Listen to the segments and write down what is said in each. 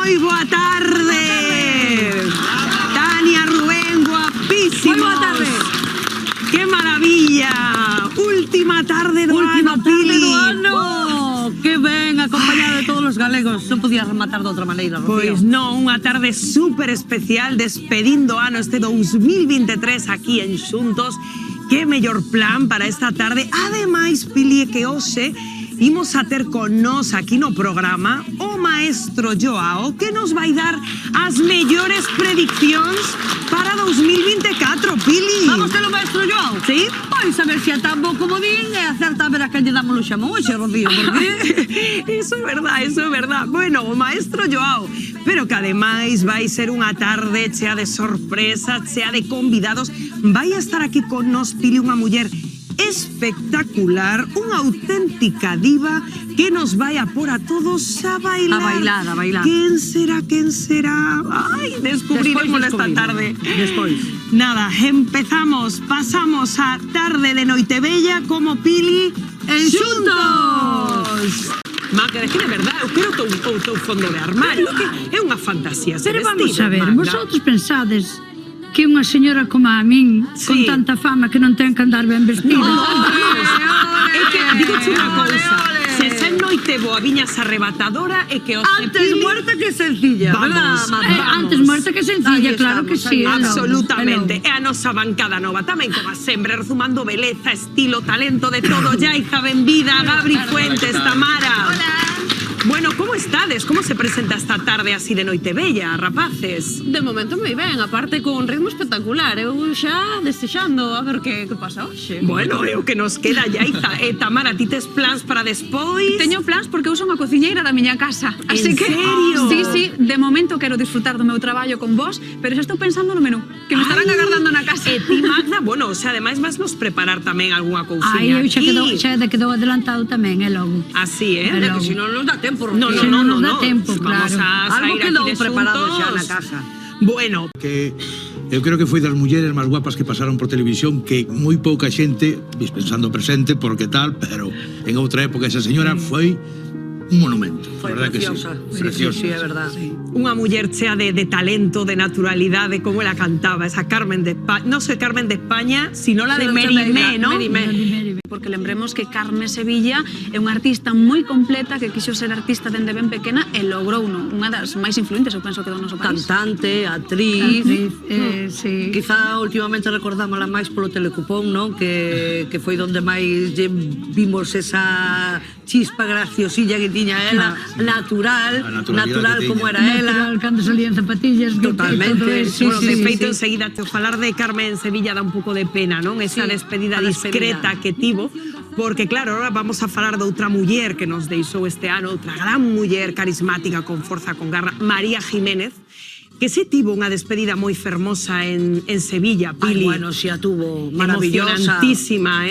Moi boa tarde. Tania, Rubén, guapísimos. Moi boa tarde. Que maravilla. Última tarde do ano, Pili. Que ben, acompañado de todos os galegos. Non podía rematar de outra maneira, Rocío. Pois non, unha tarde super especial despedindo ano este 2023 aquí en Xuntos. Que mellor plan para esta tarde. Ademais, Pili, que hoxe imos a ter con nós aquí no programa o maestro Joao, que nos vai dar as mellores prediccións para 2024, Pili. Vamos ter o maestro Joao? Sí. Pois a ver se ata bo como din e acerta a ver a quen lle damos o xamón hoxe, Rocío, porque... Eso é verdad. Bueno, o maestro Joao, pero que ademais vai ser unha tarde chea de sorpresas, chea de convidados. Vai a estar aquí con nós, Pili, unha muller espectacular, unha auténtica diva que nos vai a por a todos a bailar. A bailar. Quen será? Ai, descubriremos esta tarde. Despois. Nada, empezamos, pasamos a tarde de Noitebella como Pili en Xuntos. Magda, que de verdade, eu quero o teu fondo de armario, que é unha fantasía ser Pero vestida, vamos a ver, Magda. vosotros pensades que unha señora como a min, con Sí. tanta fama, que non ten que andar ben vestida? É que, digoche unha cousa, se xa noite boa viñas arrebatadora e que os Antes Pili... muerta que sencilla, Vamos. verdad, Marta? Antes muerta que sencilla, Ahí claro que estamos, sí. ahí Absolutamente. E a nosa bancada nova tamén, como sempre, resumando beleza, estilo, talento, de todo. Yaiza, benvida, Gabri Fuentes, Tamara. Hola. Bueno, como estades? Como se presenta esta tarde así de Noitebella, rapaces? De momento moi ben, aparte con un ritmo espectacular. Eu xa desexando a ver que pasa hoxe. Bueno, é o que nos queda, Yaiza. Tamara, ti tes plans para despois? Teño plans porque eu son a cociñeira da miña casa. Así que, serio? Sí, de momento quero disfrutar do meu traballo con vos, pero xa estou pensando no menú, que me estarán agardando na casa. E ti, Magda, bueno, o sea, ademais vas nos preparar tamén algunha cousiña Ai, eu aquí. xa quedou adelantado tamén, é logo. Así, É Que logo. si non nos dá tempo, No, Rocío. no, nos dá tempo, Vamos claro. a Algo sair quedou aquí de preparado xa Xuntos. na casa. Bueno, Que eu creo que foi das mulleres máis guapas que pasaron por televisión, que moi pouca xente, pensando presente porque tal, pero en outra época esa señora foi un monumento. Foi verdad preciosa. Que sí. Preciosa. Sí, é verdad. unha muller chea de talento, de naturalidade, como ela cantaba, esa Carmen de España, non sei Carmen de España, sino la de Mérimée, ¿no? Porque lembremos que Carme Sevilla é unha artista moi completa que quixo ser artista dende ben pequena e logrouno, unha das máis influentes, eu penso que do noso país. Cantante, actriz. Sí. Quizá últimamente recordámola máis polo Telecupón, non? Que foi donde máis vimos esa chispa graciosilla que tiña ela, natural naturalidade que como tiña. era ela. Natural, cando salía en zapatillas. Totalmente, todo eso. Bueno, de feito, enseguida, te falar de Carmen Sevilla dá un pouco de pena, non? Esa Sí, despedida a despedida. discreta que tivo, porque claro, ahora vamos a falar de outra muller que nos deixou este ano, outra gran muller carismática, con forza, con garra, María Jiménez, que se tivo unha despedida moi fermosa en Sevilla, Ai, Pili. bueno, xa tuvo maravillosa. Emocionantísima,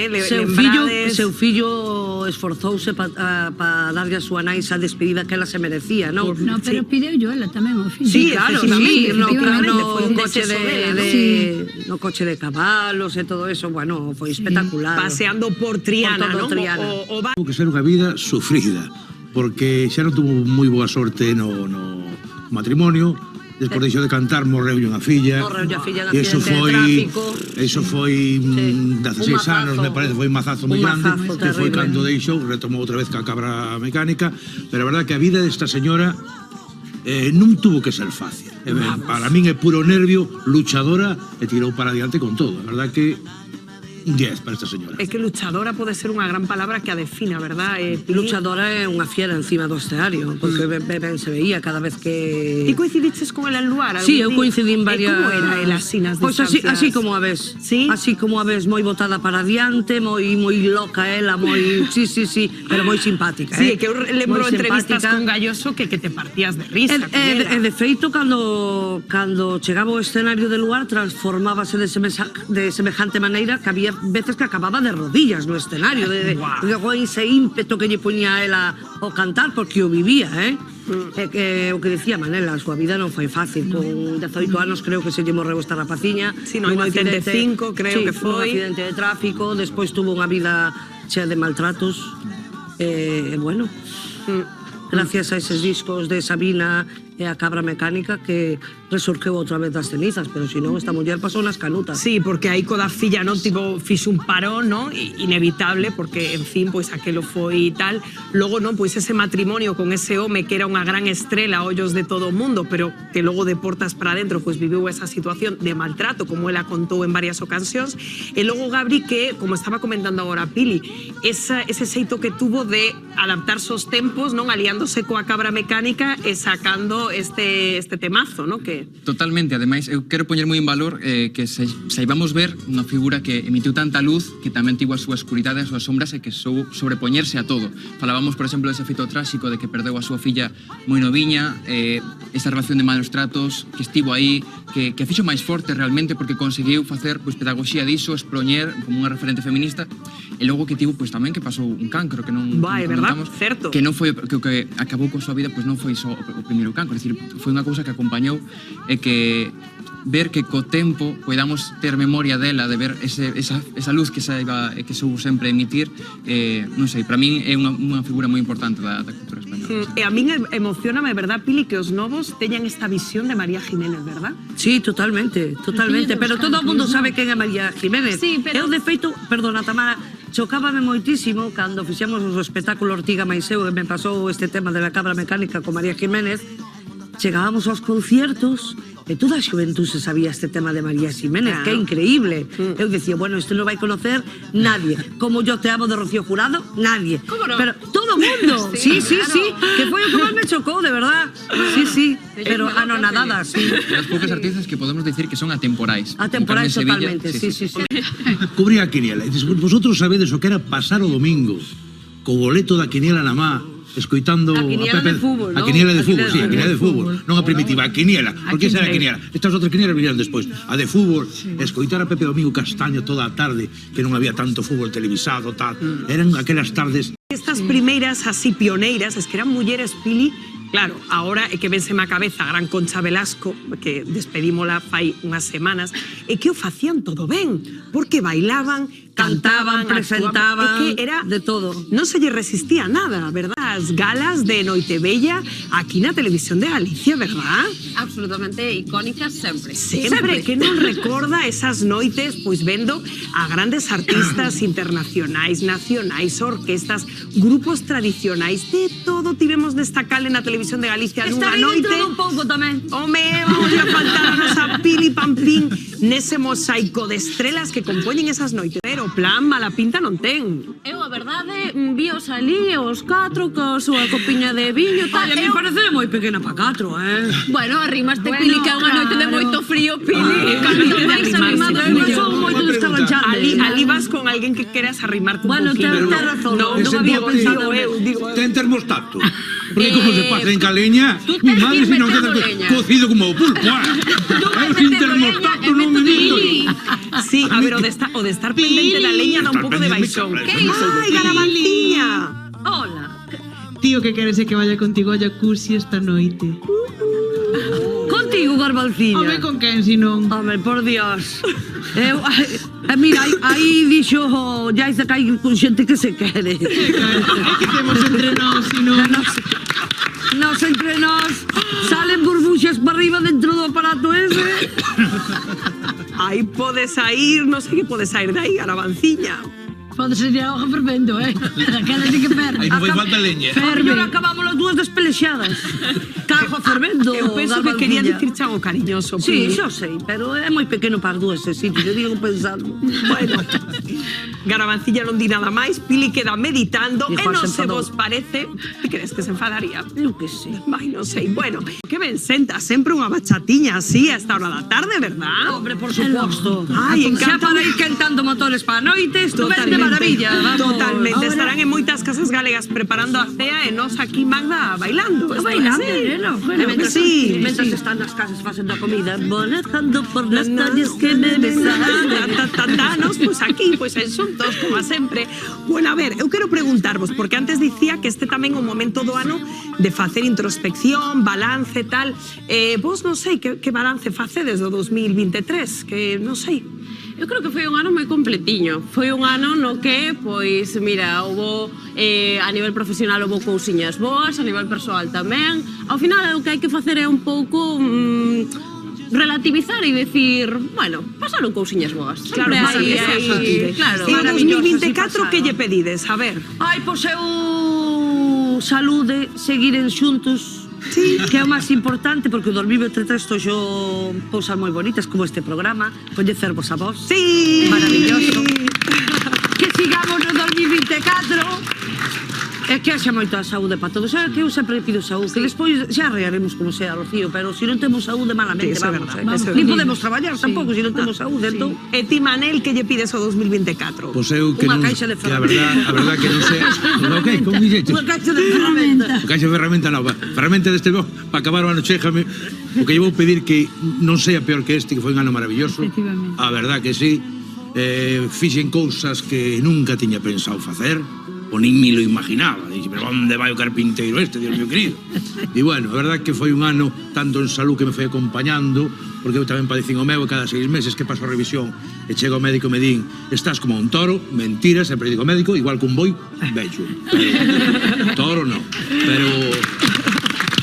Seu fillo esforzouse para darlle a súa nai esa despedida que ela se merecía, non? No, pero pideu yo ela tamén, o filho. Sí, claro, sí, efectivamente, foi un coche deceso dela, ¿no? no coche de cabalos e todo eso, bueno, foi espectacular. Paseando por Triana, Por todo ¿no? Triana. O Tuvo que ser unha vida sufrida, porque xa non tuvo moi boa sorte no matrimonio. Despois deixou de cantar, morreu unha filla. Morreulle a filla en E iso accidente de tráfico. Eso foi 16 Un mazazo. anos, me parece, foi un mazazo moi Un grande, mazazo que foi terrible. cando deixou, retomou outra vez ca cabra mecánica, pero a verdade que a vida desta señora non tuvo que ser fácil. Para min é puro nervio, luchadora, e tirou para adiante con todo. A verdade que un 10 para esta señora. É que luchadora pode ser unha gran palabra que a defina, verdad? Pili? Luchadora é unha fiera encima do escenario, porque ben se veía cada vez que... Ti coincidiches con ela en Luar? Sí, algún eu día? coincidín varias... E como era ela así nas Pois distancias? así como a ves. Sí? Así como a ves, moi botada para adiante, moi loca ela, moi... Sí, pero moi simpática, Sí, é que eu lembro Moi entrevistas simpática. con Galloso que te partías de risa con ela. E de feito, cando chegaba o escenario de Luar, transformábase de semejante maneira que había veces que acababa de rodillas no escenario, de ese ímpeto que lle poñía a ela ao cantar, porque o vivía, É que o que decía Manela, a súa vida non foi fácil. Con 18 anos creo que se lle morreu esta rapaciña. Sí, no, en 85 creo que foi. Un accidente de tráfico, despois tuvo unha vida chea de maltratos. Bueno, gracias a eses discos de Sabina e a cabra mecánica que resurgeu outra vez das cenizas, pero se non, esta muller pasou nas canutas. Sí, porque aí coda filla non tivo fixo un parón, non? Inevitable, porque en fin, pois aquelo foi tal. Logo non, pois ese matrimonio con ese home que era unha gran estrela a ollos de todo o mundo, pero que logo de portas para dentro pois viviu esa situación de maltrato, como ela contou en varias ocasións. E logo Gabri, que, como estaba comentando agora Pili, ese xeito que tuvo de adaptarse aos tempos, non, aliándose coa cabra mecánica e sacando este temazo, non? Que Totalmente, ademais, eu quero poñer moi en valor que saibamos ver unha figura que emitiu tanta luz, que tamén tivo a súa escuridade, as súas sombras e que sou sobrepoñerse a todo. Falábamos, por exemplo, dese feito tráxico de que perdeu a súa filla moi noviña, esa relación de malos tratos que estivo aí, que a fixo máis forte realmente porque conseguiu facer pois, pedagogía diso, expoñer como unha referente feminista e logo que tivo pois, tamén que pasou un cancro que non verdad, certo. Que non foi que acabou coa súa vida, pois non foi só o primeiro cancro, é dicir, foi unha cousa que acompañou e que ver que co tempo podamos ter memoria dela, de ver esa luz que soubo sempre emitir, non sei, para min é unha figura moi importante da cultura española. E a min emocioname, verdad, Pili, que os novos teñan esta visión de María Jiménez, verdad? Sí, totalmente, pero todo o mundo sabe quen é María Jiménez. Sí, pero... Eu, de feito, perdona, Tamara, chocábame moitísimo cando fixemos o espectáculo Ortiga máis eu, e me pasou este tema de la cabra mecánica con María Jiménez. Chegábamos aos conciertos e toda a xuventud se sabía este tema de María Jiménez, que é increíble. Eu decía, bueno, isto non vai conocer nadie. Como yo te amo de Rocío Jurado, nadie. ¿Cómo no? Pero todo o mundo. Sí, que foi o que máis me chocou, de verdad. Sí, pero anonadadas, sí. As poucas artistas que podemos decir que son atemporais. Atemporais totalmente, sí. Cubría a quiniela. E dices, vosotros sabedes o que era pasar o domingo co boleto da quiniela na má, escoitando a quiniela de fútbol, a ¿no? quiniela de fútbol, sí, a quiniela de fútbol, non a primitiva, a quiniela, porque esa era a quiniela. Estas outras quinielas vinieron despois. A de fútbol, escoitar a Pepe Domingo Castaño toda a tarde, que non había tanto fútbol televisado, tal. Eran aquelas tardes. Estas primeiras así pioneiras, es que eran mulleres, Pili. Claro, ahora é que venseme a cabeza a gran Concha Velasco, que despedímola fai unhas semanas, e que o facían todo ben, porque bailaban, cantaban, presentaban, que era de todo. Non se lle resistía nada, verdad? As galas de Noitebella aquí na televisión de Galicia, verdad? Absolutamente icónicas sempre. Sempre, que non recorda esas noites pois vendo a grandes artistas internacionais, nacionais, orquestas, grupos tradicionais, de todo tivemos destacable na televisión de Galicia nunha noite. Está un pouco tamén. Home, vamos a faltar a nosa Pili Pampín nese mosaico de estrelas que compoñen esas noites. Pero plan, mala pinta non ten. Eu, a verdade, víos ali os 4 co súa copiña de viño, tal. A mí parece moi pequena para 4, Bueno, arrimaste, Pili, que é unha noite de moito frío, Pili. Non son moito de estar ranchando. Ali vas con alguén que queras arrimarte un Bueno, poquinho. ten razón. Non había pensado eu, digo. Ten termostato. Porque como se pasa en caleña, mi madre si non queda cocido como o pulpo. Eu sin termostato non me meto. Sí, a ver, o de estar pendente da leña dá un pouco de baixón. Que iso? Ai, Garabanciña. Hola. Tío, que queres que vaya contigo a jacuzzi esta noite? Contigo, Garbanciña. Home, con quen, si non? Home, por Dios. Mira, aí dixo Jaiza que hai con xente que se quere. É que temos entre nós, si non? Nos entre nós salen burbuxas para arriba dentro do aparato ese. Aí podes sair, non sei que podes sair de aí, Garabanciña. Pode ser a hoja fervendo, Daquela de que ferve. Aí non fai falta leña. A mellor acabamos as dúas despelexadas. Cargo fervendo. Eu penso que quería dicir algo cariñoso. Sí, Pili. xo sei, pero é moi pequeno para as dúas ese sitio, eu digo pensando. Bueno, Garabanciña non di nada máis, Pili queda meditando, Dijo, e non se se enfadou. vos parece, que crees que se enfadaría? Eu que sei. Vai, non sei. Bueno, que ben senta sempre unha bachatiña así a esta hora da tarde, verdad? Hombre, por suposto. Ai, Xa encanta. para ir cantando motores para a noite, estupendo de maravilla. Vamos. Totalmente. Ahora- Estarán en moitas casas galegas preparando a cea e nos aquí, Magda, bailando. Esto Bailando, é así. bueno, Que sí. Mientras están las casas facendo a comida, volando por las calles que me besan. Danos, pues aquí, pues en xuntos, como a sempre. Bueno, a ver, eu quero preguntarvos, porque antes dicía que este tamén é un momento do ano de facer introspección, balance, tal. Vos non sei que balance facedes do 2023, que non sei. Eu creo que foi un ano moi completiño. Foi un ano no que, pois, mira, houbo a nivel profesional houbo cousiñas boas, a nivel persoal tamén. Ao final, o que hai que facer é un pouco relativizar e decir, bueno, pasaron cousiñas boas. Claro, claro. E o 2024 que lle pedides? A ver. Ai, pois eu saúde, seguiren xuntos, sí, que é o máis importante, porque o 2023 toxo cousas moi bonitas como este programa, coñecervos a vos. Sí. Maravilloso. Que sigamos no 2024 e que haxa moita saúde para todos. É que eu sempre pido saúde, que despois xa arrearemos como sea, Rocío, pero se non temos saúde malamente Sí, vamos. eso é Ni verdad. podemos traballar tampouco se non temos saúde, entón. E ti, Manel, que lle pides ao 2024? Pois eu que Unha non... caixa de que a verdad que non sei... Ok, como dixetes? Unha caixa de ferramenta. O caixa de ferramenta nova. Ferramenta deste bo, para acabar o ano chéjame. O que lle vou pedir que non sea peor que este, que foi un ano maravilloso. Efectivamente. A verdad que sí. Fixen cousas que nunca tiña pensado facer, ou nin me lo imaginaba. Dixen, pero onde vai o carpinteiro este, Dios mío querido? E bueno, a verdad que foi un ano tanto en salud que me foi acompañando, porque eu tamén padecín o meu e cada 6 meses que paso a revisión e chego ao médico e me din, estás como un toro, mentira, sempre digo médico, igual que un boi, vello. Toro non. Pero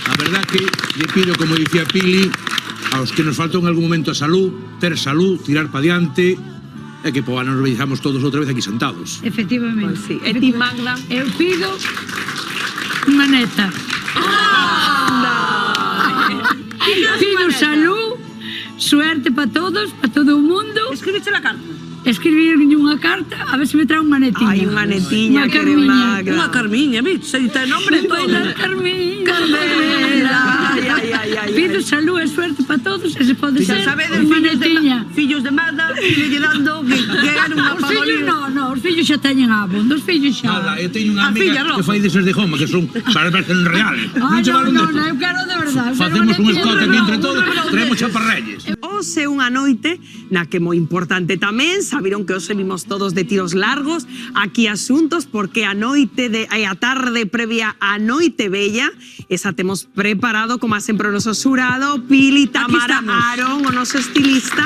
a verdad que lle pido, como dicía Pili, aos que nos faltou en algún momento a salud, ter salud, tirar pa diante, e que po ano nos veizamos todos outra vez aquí sentados. Efectivamente. Pois sí. E ti, Magda? Eu pido unha neta. Pido salud, suerte para todos, para todo o mundo. Escribiche la carta? Escribirlle unha carta, a ver se me trae unha netiña. Ai, unha netiña, Unha que Carmiña. Magda. Unha Carmiña, bicho, e ten nombre toda. Carmiña. Ai. Pido salud e suerte para todos e se pode Xa ser sabedes, unha netiña. fillos de Magda, lle dando que era unha Os fillos pagolina. os fillos xa teñen abondo, os fillos xa. Nada, eu teño unha A filla, amiga no. que fai deses de Joma, que son para parecen reales. Ai, che valen no, desto? eu quero de verdade. Facemos un escote aquí entre todos, traemos chaparrelles. Hoxe unha noite na que moi importante tamén, sabiron que hoxe vimos todos de tiros largos aquí asuntos, porque a tarde previa a Noite Bella, esa temos preparado como sempre o noso xurado, Pili, Tamara, estamos. Aaron, o noso estilista.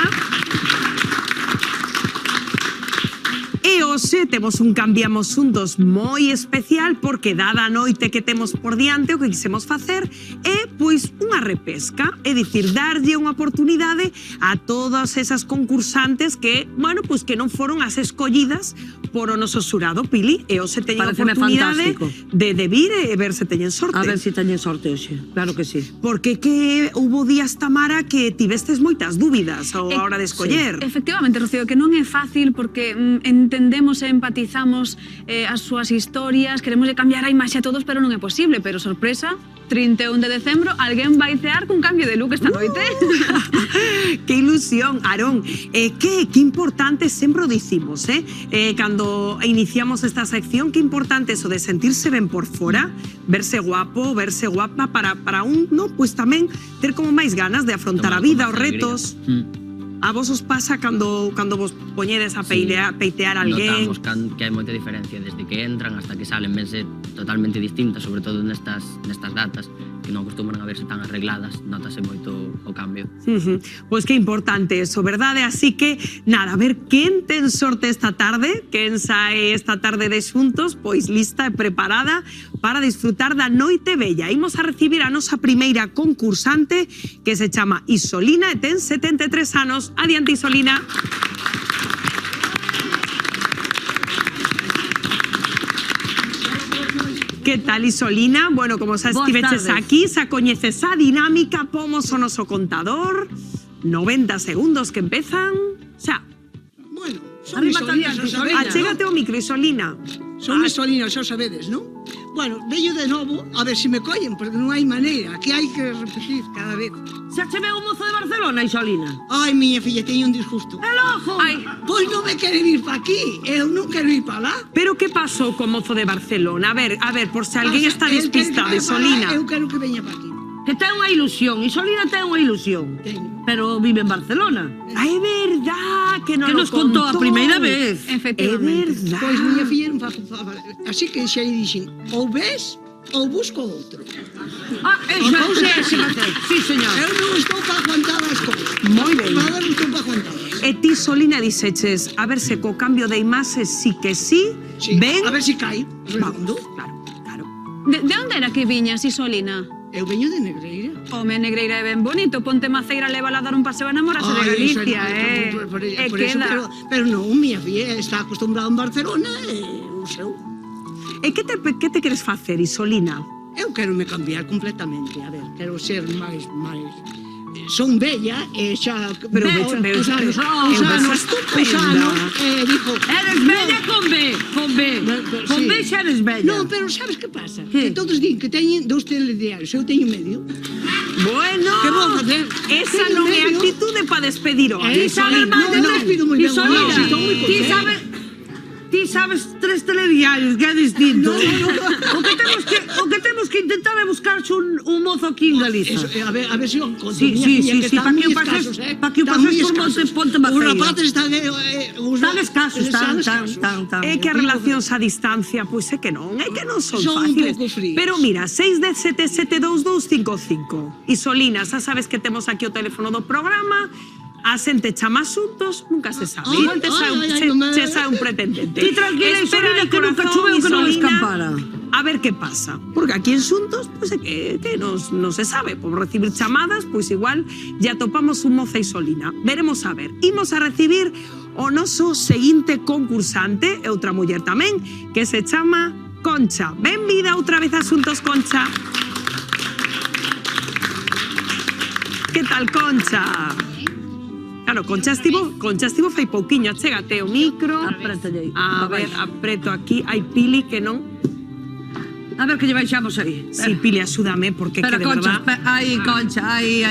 E hoxe temos un Cambiamos Xuntos moi especial, porque dada a noite que temos por diante, o que quisemos facer é pois unha repesca, é dicir, darlle unha oportunidade a todas esas concursantes que, bueno, pois que non foron as escollidas por o noso xurado, Pili, e hoxe teñen a Pareceme oportunidade fantástico. de vir e ver se teñen sorte. A ver se teñen sorte hoxe, claro que sí. Porque que houbo días, Tamara, que tivestes moitas dúbidas a hora de escoller. Efectivamente, Rocío, que non é fácil porque entendemos e empatizamos as súas historias, queremos cambiar a imaxe a todos, pero non é posible. Pero sorpresa, 31 de decembro, alguén vai cear cun cambio de look esta noite. Que ilusión, Aarón. Que importante, sempre o dicimos, cando iniciamos esta sección, que importante eso de sentirse ben por fora, verse guapo, verse guapa, para un, no, pues tamén ter como máis ganas de afrontar a vida, os retos. A vos os pasa cando vos poñedes a peitear a alguén? Notamos que hai moita diferencia desde que entran hasta que salen, vense totalmente distintas, sobre todo nestas datas que non acostumbran a verse tan arregladas, notase moito o cambio. Pois que importante eso, verdade? Así que, nada, a ver quen ten sorte esta tarde, quen sae esta tarde de xuntos, pois lista e preparada para disfrutar da Noite Bella. Imos a recibir a nosa primeira concursante, que se chama Isolina e ten 73 anos. Adiante, Isolina. Que tal, Isolina? Bueno, como xa estiveches aquí, xa coñeces a dinámica, pomos o noso contador, 90 segundos que empezan xa. Bueno, son Isolina, xa sabedes. Achégate o micro, Isolina. Son Isolina, xa sabedes, non? Bueno, vello de novo, a ver se me collen, porque non hai maneira, aquí hai que repetir cada vez. Xa che veu o mozo de Barcelona, Isolina? Ai, miña filla, teño un disgusto. El ojo! Ai, pois non me queren ir pa aquí, eu non quero ir pa lá. Pero que pasou co mozo de Barcelona? A ver, por se alguén está despistado, Isolina. Eu quero que veña pa aquí. Que ten unha ilusión, Isolina ten unha ilusión. Pero vive en Barcelona. Ah, é verdad, que non Que nos contou a primeira vez. É verdad. Pois miña filla non fa. Así que xa lle dixen, ou ves ou busco outro. Ah, esa, sí, señor. Eu non estou para aguantar as cousas. Moi ben. Nada, non estou para aguantar. E ti, Solina, dixeches, a ver se co cambio de imaxe sí que sí, Sí, ven... a ver si cae, redondo. Claro, claro. De onde era que viñas, Isolina? Eu veño de Negreira. Home, Negreira é ben bonito. Ponte Maceira, lévala a dar un paseo e namorase de Galicia, Por eso, pero non, miña filla está acostumbrada en Barcelona e o seu. E que te queres facer, Isolina? Eu quero me cambiar completamente, a ver, quero ser máis... Son bella e xa... Pero os ves anos, estupenda. Dijo... Eres bella con B, con B. Con B xa eres bella. Non, pero sabes que pasa? Que? Que todos din que teñen 2 telediarios, eu teño medio. Bueno, Que vou facer? esa Teño non é medio. actitude para despedir hoxe, Esa Isolina. non, non, despido moi ben. Isolina, Sí, estou moi ti contenta. sabes 3 telediarios, que é distinto. O que temos que intentar é buscarse un mozo aquí en Galiza. Eso, a ver si o encontro. Sí, para que o pases por Ponte Maceira. Os rapaces están... Tan escasos, tan. É que as relacións a distancia, pois é que non son Son un fáciles. pouco frías. Pero mira, 617-722-55. Isolina, xa sabes que temos aquí o teléfono do programa, a xente chama asuntos, nunca se sabe. Ay, Igual te sae un pretendente. Ti tranquila, Espera Isolina, aí, que nunca corazón, choveu que non Isolina, escampara. A ver que pasa. Porque aquí en Xuntos, pois é que non se sabe. Por recibir chamadas, pois igual ya topamos un moza Isolina. Veremos a ver. Imos a recibir o noso seguinte concursante, e outra muller tamén, que se chama Concha. Benvida outra vez a Asuntos, Concha. Que tal, Concha? Claro, Concha estivo fai pouquiño. Achégate o micro. Aprétalle aí. A ver, apreto aquí. Hai Pili que non... A ver que lle baixamos aí. Sí, Pili, axúdame, porque que Espera, de Concha, verdad... aí, Concha, aí.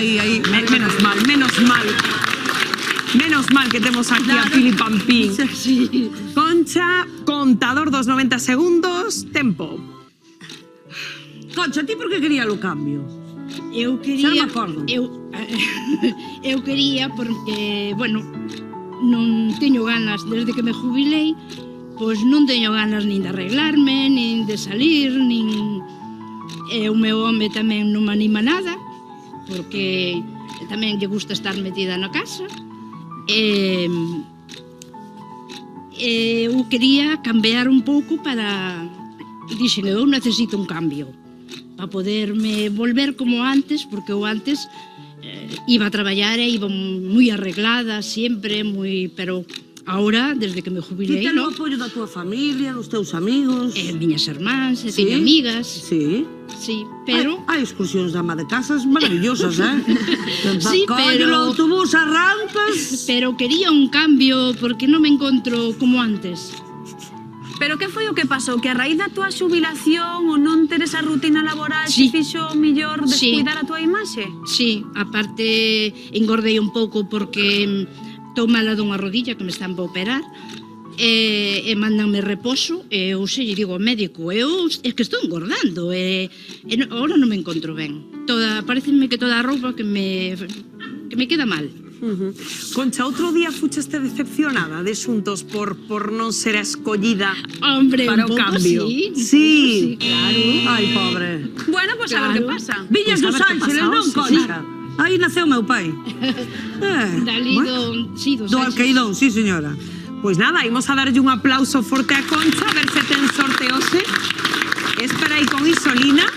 Menos mal. Menos mal que temos aquí a Pili Pampín. Sí. Concha, contador dos 90 segundos, tempo. Concha, ti por que quería o cambio? Eu Xa quería... non me acordo. Eu quería porque, bueno, non teño ganas, desde que me jubilei, pois non teño ganas nin de arreglarme, nin de salir, nin... E o meu home tamén non me anima nada, porque tamén lle gusta estar metida na casa. Eu quería cambiar un pouco para... Dixen, eu necesito un cambio para poderme volver como antes, porque eu antes iba a traballar e iba moi arreglada, sempre, moi... Pero ahora, desde que me Ti jubilei, ten o non? apoio da tua familia, dos teus amigos... Miñas irmáns, Sí? teño amigas, Sí. sí, pero... Hai excursións da ama de casas maravillosas, Sí, Colle pero- o autobús, arrancas... Pero quería un cambio porque non me encontro como antes. Pero que foi o que pasou? Que a raíz da túa xubilación ou non ter esa rutina laboral Sí. te fixo mellor Sí. descuidar a túa imaxe? Sí, aparte engordei un pouco porque estou mala dunha rodilla que me están para operar e mandanme reposo e eu xe lle digo ao médico é que estou engordando ahora non me encontro ben. Pareceme que toda a roupa que me queda mal. Concha, outro día fucheste decepcionada de Xuntos por non ser a escollida Hombre, para o un pouco cambio. sí, Sí. claro. Ai, pobre. Bueno, pois a ver que Claro. pasa. Viñas Pois a dos ver que Ángeles, pasa non, hoxe, Concha? Aí naceu meu pai. Dali bueno, dos do Ángeles. Alcaidón, sí, señora. Pois nada, imos a darlle un aplauso forte a Concha, a ver se ten sorte hoxe. Espera aí con Isolina.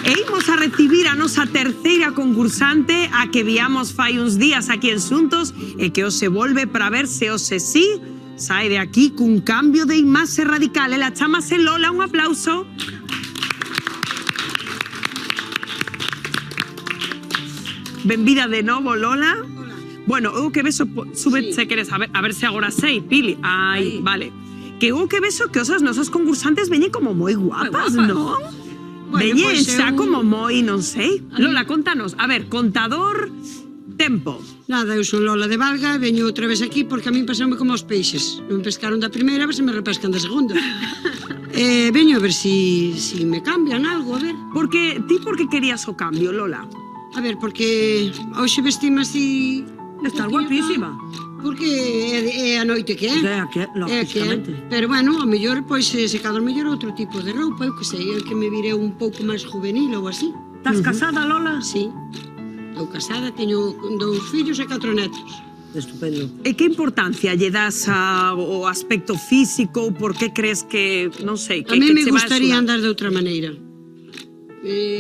E imos a recibir a nosa terceira concursante, a que viamos fai uns días aquí en Xuntos, e que hoxe volve para ver se hoxe sí sae de aquí cun cambio de imaxe radical. Ela chamase Lola, un aplauso. Benvida de novo, Lola. Bueno, eu que vexo, sube se queres, a ver se agora sei, Pili. Ai, vale. Que eu que vexo que os nosos concursantes veñen como moi guapas, non? Veñen pois xa eu- como moi, non sei. Lola, contanos. A ver, contador, tempo. Nada, eu son Lola de Valga e veño outra vez aquí porque a min pasoume como os peixes. Non me pescaron da primeira, a ver se me repescan da segunda. Veño a ver si me cambian algo, a ver. Porque ti por que querías o cambio, Lola? A ver, porque hoxe vestime así... Estás guapísima. Porque é a noite que é. Lógicamente. Pero bueno, ao mellor, pois, se cada mellor outro tipo de roupa, eu que sei, é que me virei un pouco máis juvenil ou así. Estás casada, Lola? Sí. Estou casada, teño 2 fillos e 4 netos. Estupendo. E que importancia lle das ao aspecto físico? Por que crees que, non sei, A mí me che vai gustaría axudar? andar de outra maneira.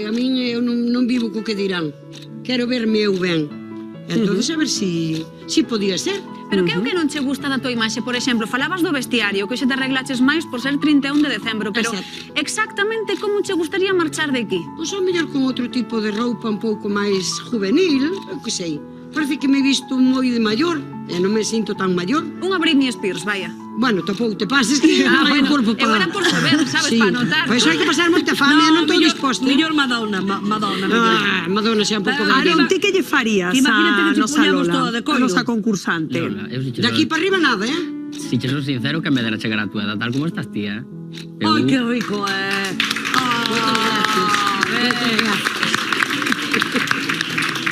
A min eu non vivo co que dirán. Quero verme eu ben. Entón, a ver si podía ser. Pero que é o que non che gusta da tua imaxe? Por exemplo, falabas do vestiario, que hoxe te arreglaches máis por ser 31 de decembro, pero Exacto. exactamente como che gustaría marchar de aquí? Pois ao mellor con outro tipo de roupa un pouco máis juvenil, eu que sei. Parece que me he visto moi de maior, e non me sinto tan maior. Unha Britney Spears, vaya. Bueno, tampouco te pases que non hai corpo eu para... era por saber, sabes, para notar. Pois hai que pasar moita fame, non estou disposta. Mellor Madonna. Madonna xa un pouco de... Aaron, ti que lle farías Imagínate que a che nosa puñamos Lola, toda de a collo. nosa concursante? Lola, eu De aquí para arriba nada, Si che sou sincero, que me dera chegar a tua edad tal como estás ti, Eu... Ai, que rico,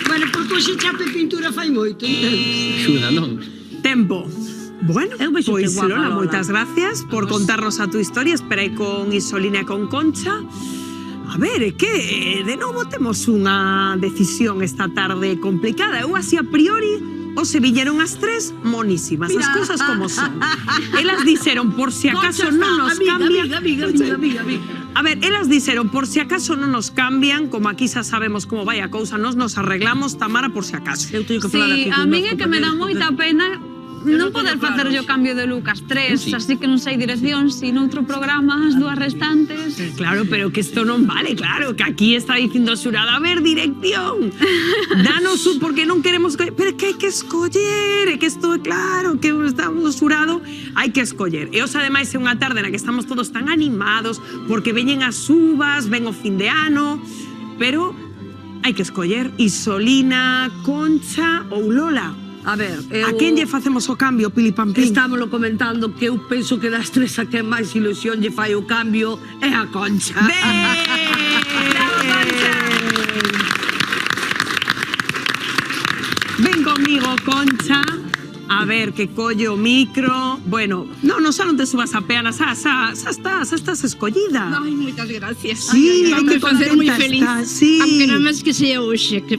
Bueno, porque hoxe chapa e pintura fai moito, entendes? Xuda, non? Tempo. Bueno, Eu vexo pois que guapa, Lola, Lola. moitas gracias por contarnos a tu historia. Esperei con Isolina e con Concha. A ver, é que de novo temos unha decisión esta tarde complicada. Eu así a priori os se viñeron as tres monísimas, as cousas como son. Elas dixeron por si acaso non nos cambian. Amiga. A ver, elas dixeron por si acaso non nos cambian, como aquí xa sabemos como vai a cousa, nos arreglamos, Tamara, por si acaso. Eu teño que falar aquí Sí, a con min meus é que me dá compañeros, moita pena non poder teño facer claros. o cambio de Lucas 3, Sí. así que non sei dirección, si noutro programa as dúas restantes. Claro, pero que isto non vale, claro, que aquí está dicindo a xurada, a ver, dirección, danos un, porque non queremos, pero que hai que escoller, é que isto é claro, que estamos xurado, hai que escoller. E os ademais é unha tarde na que estamos todos tan animados, porque veñen as uvas, ven o fin de ano, pero hai que escoller Isolina, Concha ou Lola. A ver, A quen lle facemos o cambio, Pili Pampín? Estámoslo comentando que eu penso que das tres a que máis ilusión lle fai o cambio é a Concha. Ven conmigo, Concha. A ver, que colle o micro. Bueno, non te subas a peana, xa estás escollida. Ai, moitas gracias. Sí, hai que facer moi contenta feliz. estar, sí. Aunque nada máis que sea hoxe, que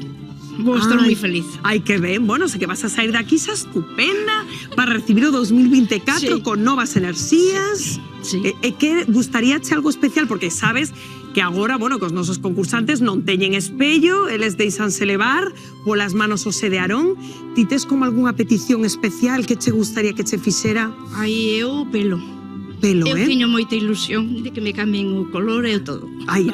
vou estar moi feliz. Ai, que ben. Bueno, sei que vas a sair daqui xa estupenda para recibir o 2024 Sí. con novas enerxías. Sí. E que gustaríache algo especial, porque sabes que agora, bueno, que os nosos concursantes non teñen espello, eles deixanse levar polas manos o de Aarón. Ti tes como algunha petición especial que che gustaría que che fixera? Ai, eu o pelo. Pelo, Eu eh? teño moita ilusión de que me cambien o color e o todo. Ai,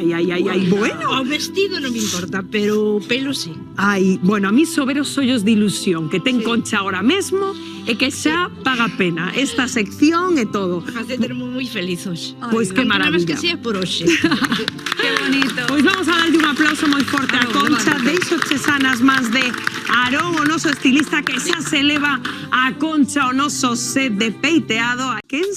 bueno. O vestido non me importa, pero o pelo sí. Ai, bueno, a mí sober os ollos de ilusión que ten Sí. Concha ahora mesmo e que xa paga pena esta sección e todo. Facerme moi feliz hoxe. Pois que Aunque nada máis que maravilla. sea por hoxe. Que bonito. Pois vamos a darlle un aplauso moi forte a Concha. Deixo che xa nas mans de Aarón, o noso estilista, que xa se leva a Concha o noso set de peiteado. Quen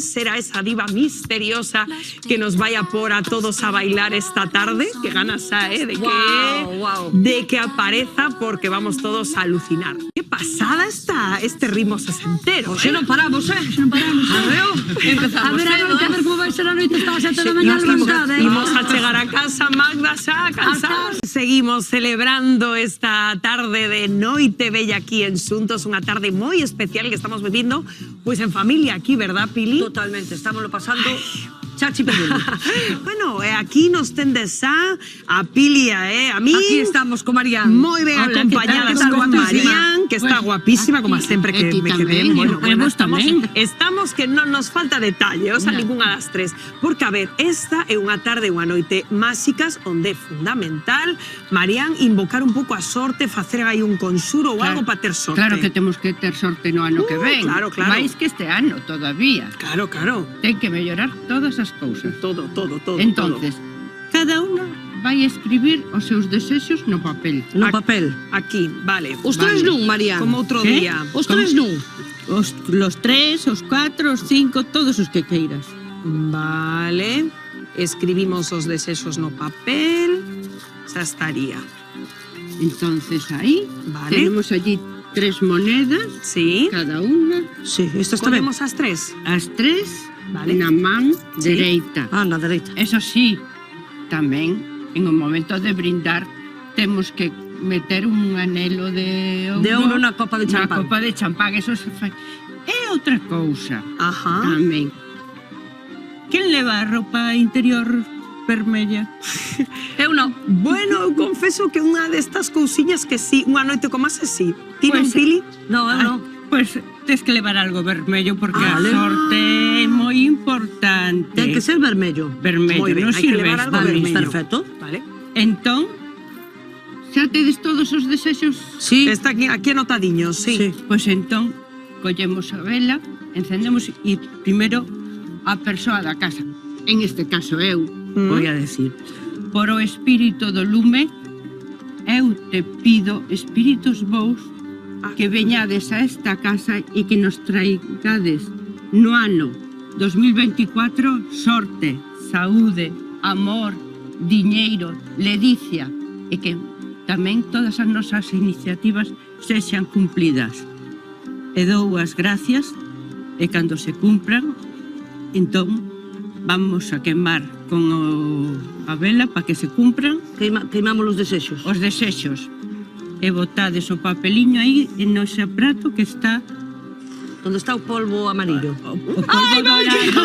será esa diva misteriosa que nos vai a por a todos a bailar esta tarde? Que ganas xa, Guau. de que apareza, porque vamos todos a alucinar. Que pasada este ritmo sesentero, Hoxe non paramos, Hoxe non paramos. Empezamos a ver como vai ser a noite esta sete da mañá levantada, Imos a chegar a casa, Magda, xa cansados. Seguimos celebrando esta tarde de noite bella aquí en Xuntos, unha tarde moi especial que estamos vivindo pois en familia aquí, verdad, Pili? Totalmente, estámoslo pasando chachi peludo. Bueno, aquí nos tendes a Pili e a mí. Aquí estamos con Marián. Moi ben Hola, acompañadas ¿qué tal? con Guapísima. Marián, que está guapísima, como sempre que me quedé. Bueno, estamos que non nos falta detalle, o sea, ninguna das tres. Porque, a ver, esta é unha tarde e unha noite máxicas onde é fundamental, Marián, invocar un pouco a sorte, facer aí un conxuro ou algo para ter sorte. Claro que temos que ter sorte no ano que ven. claro. Mais que este ano todavía. Claro. Ten que mellorar todas as cousas. Todo. Entonces, cada unha vai escribir os seus desexos no papel. No papel. Aquí, vale. Os tres nun, Marián. Como outro ¿Qué? día. Os tres nun. Los 3, os 4, os 5, todos os que queiras. Vale. Escribimos os desexos no papel. Xa estaría. Entonces aí Vale. tenemos allí 3 monedas, Sí. cada unha, Sí, isto está ben. As tres. as 3 Vale. na man Sí. dereita. Ah, na dereita. Eso sí, tamén, en o momento de brindar, temos que meter un anelo de ouro... De ouro na copa de champán. Na copa de champán, eso se fai. E outra cousa tamén. Quen leva a roupa interior vermella? Eu non. Bueno, eu confeso que unha destas cousiñas que sí, unha noite como ase sí. Ti non, Pues, Pili? Non, eu non. Pois tes que levar algo vermello porque Vale. a sorte é moi importante. Ten que ser vermello. Vermello, Moi ben, non hai que sirve levar algo esta vermello. Perfecto. Vale. Entón, xa tedes todos os desexos? Sí. Está aquí anotadiños, sí. Pois entón, collemos a vela, encendemos e primeiro a persoa da casa. En este caso eu, Voy a decir. por o espírito do lume, eu te pido, espíritos vos, que veñades a esta casa e que nos traigades no ano 2024 sorte, saúde, amor, diñeiro, ledicia e que tamén todas as nosas iniciativas sexan cumplidas. E dou as gracias e cando se cumpran, entón vamos a quemar con a vela para que se cumpran Queimamos os desexos. os desexos. E botades o papeliño aí no ese prato que está Onde está o polvo amarillo? o polvo dorado.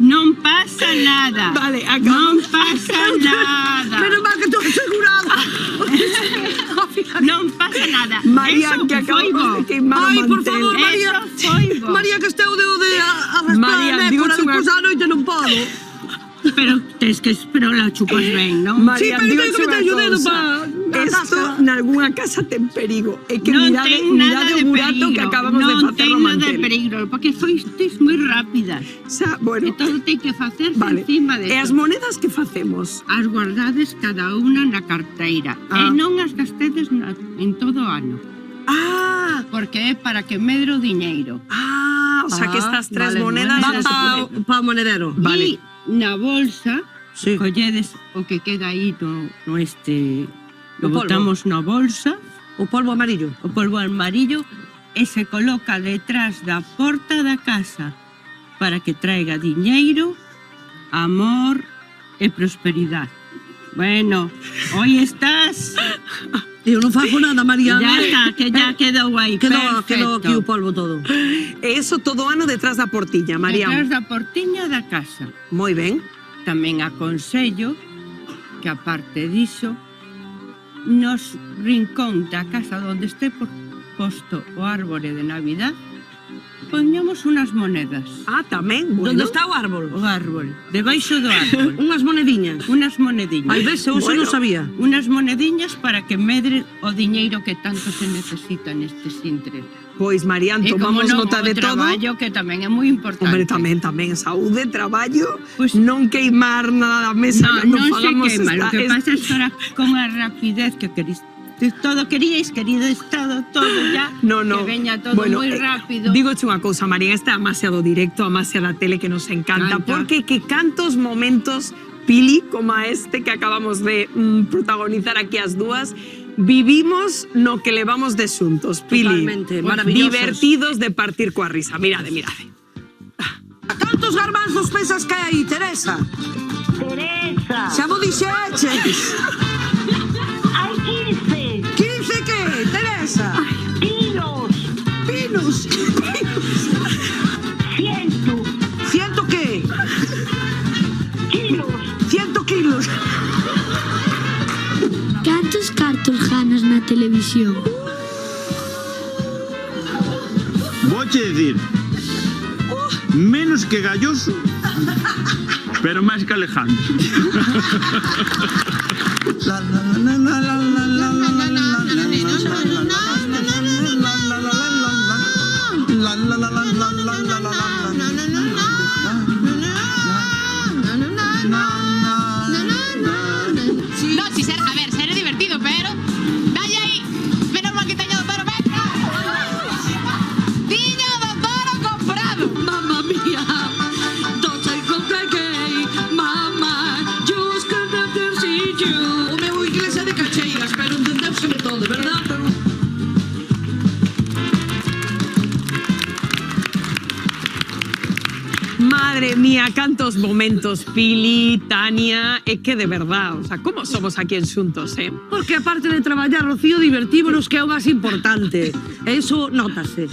Non pasa nada. Vale, Non pasa nada. Menos mal que estou asegurada. Non pasa nada. María, Eso que foi acabamos bo. de queimar o Ai, por mantel. favor, María. Eso foi bo. María, que este o de arrastrar María, a digo nécora, unha- despois a noite non podo. Pero tes que esperar la chupas ben, non? María, Sí, pero digo tengo que meter o dedo pa- na Esto tasca. nalgúnha casa ten perigo. É que Non mirade, ten nada mirade de o burato peligro. que acabamos de Non facer ten no nada de mantel. peligro, porque foistes moi rápidas. Xa, bueno, E todo ten que facerse vale. encima de E as monedas que facemos? as guardades cada unha na carteira. Ah. E non as gastedes en todo o ano. Ah, Porque é para que medre o diñeiro. o sea que estas tres vale, monedas van ya se pa, puede- pa o monedero. Vale. E na bolsa, Sí. colledes o que queda aí no este... Lo O polvo. botamos na bolsa, O polvo amarillo. o polvo amarillo, e se coloca detrás da porta da casa para que traiga diñeiro, amor e prosperidade. Bueno, hoy estás... Eu non fago nada, María. Ya está, que ya quedou aí. Quedou Perfecto. aquí o polvo todo. E eso todo ano detrás da portiña, María. Detrás da portiña da casa. Moi ben. Tamén aconsello que, aparte diso, nos rincón da casa onde este posto o árbore de Navidad, poñamos unas monedas. Ah, tamén, bueno. Onde está o árbol? O árbol, debaixo do árbol. Unhas monediñas. Unas monediñas. Ai, ves, eu Bueno. non sabía. Unas monediñas para que medre o diñeiro que tanto se necesita neste sintre. Pois, Marián, E como tomamos non, nota o de todo. traballo que tamén é moi importante. Hombre, tamén, saúde, traballo, Pois- non queimar nada da mesa No, cando non se fagamos queima, lo esta- que pasa es que ahora con a rapidez que queréis, todo queríais, querido estado, todo ya, No, no. que veña todo Bueno, moi rápido. Digoche unha cousa, María, esta é demasiado directo, demasiada tele que nos encanta, Canta. porque que cantos momentos, Pili, como a este que acabamos de protagonizar aquí as dúas, vivimos no que levamos de xuntos, Pili. Totalmente, maravillosos. Divertidos de partir coa risa. Mirade. A cantos garbanzos pensas que hai, Teresa? Teresa, Xa mo dixeches. hai 15 15 que, Teresa? kilos, Pinos. 100 Ciento que? kilos. 100 kilos. Cantos cartos ganas na televisión? Voche decir, menos que Galloso, pero máis que Alejandro. No, si ser, a ver, seré divertido, pero dalle aí, menos mal que teño do toro, venga. Tiño do toro comprado. Mamma mia, don't I look like gay? Mama, just can't see you. O meu iglesia de cacheiras, pero entendemos Madre mía, cantos momentos, Pili, Tania, é que de verdad, o sea, como somos aquí en Xuntos, Porque aparte de traballar, Rocío, divertímonos, que é o máis importante. Eso notase,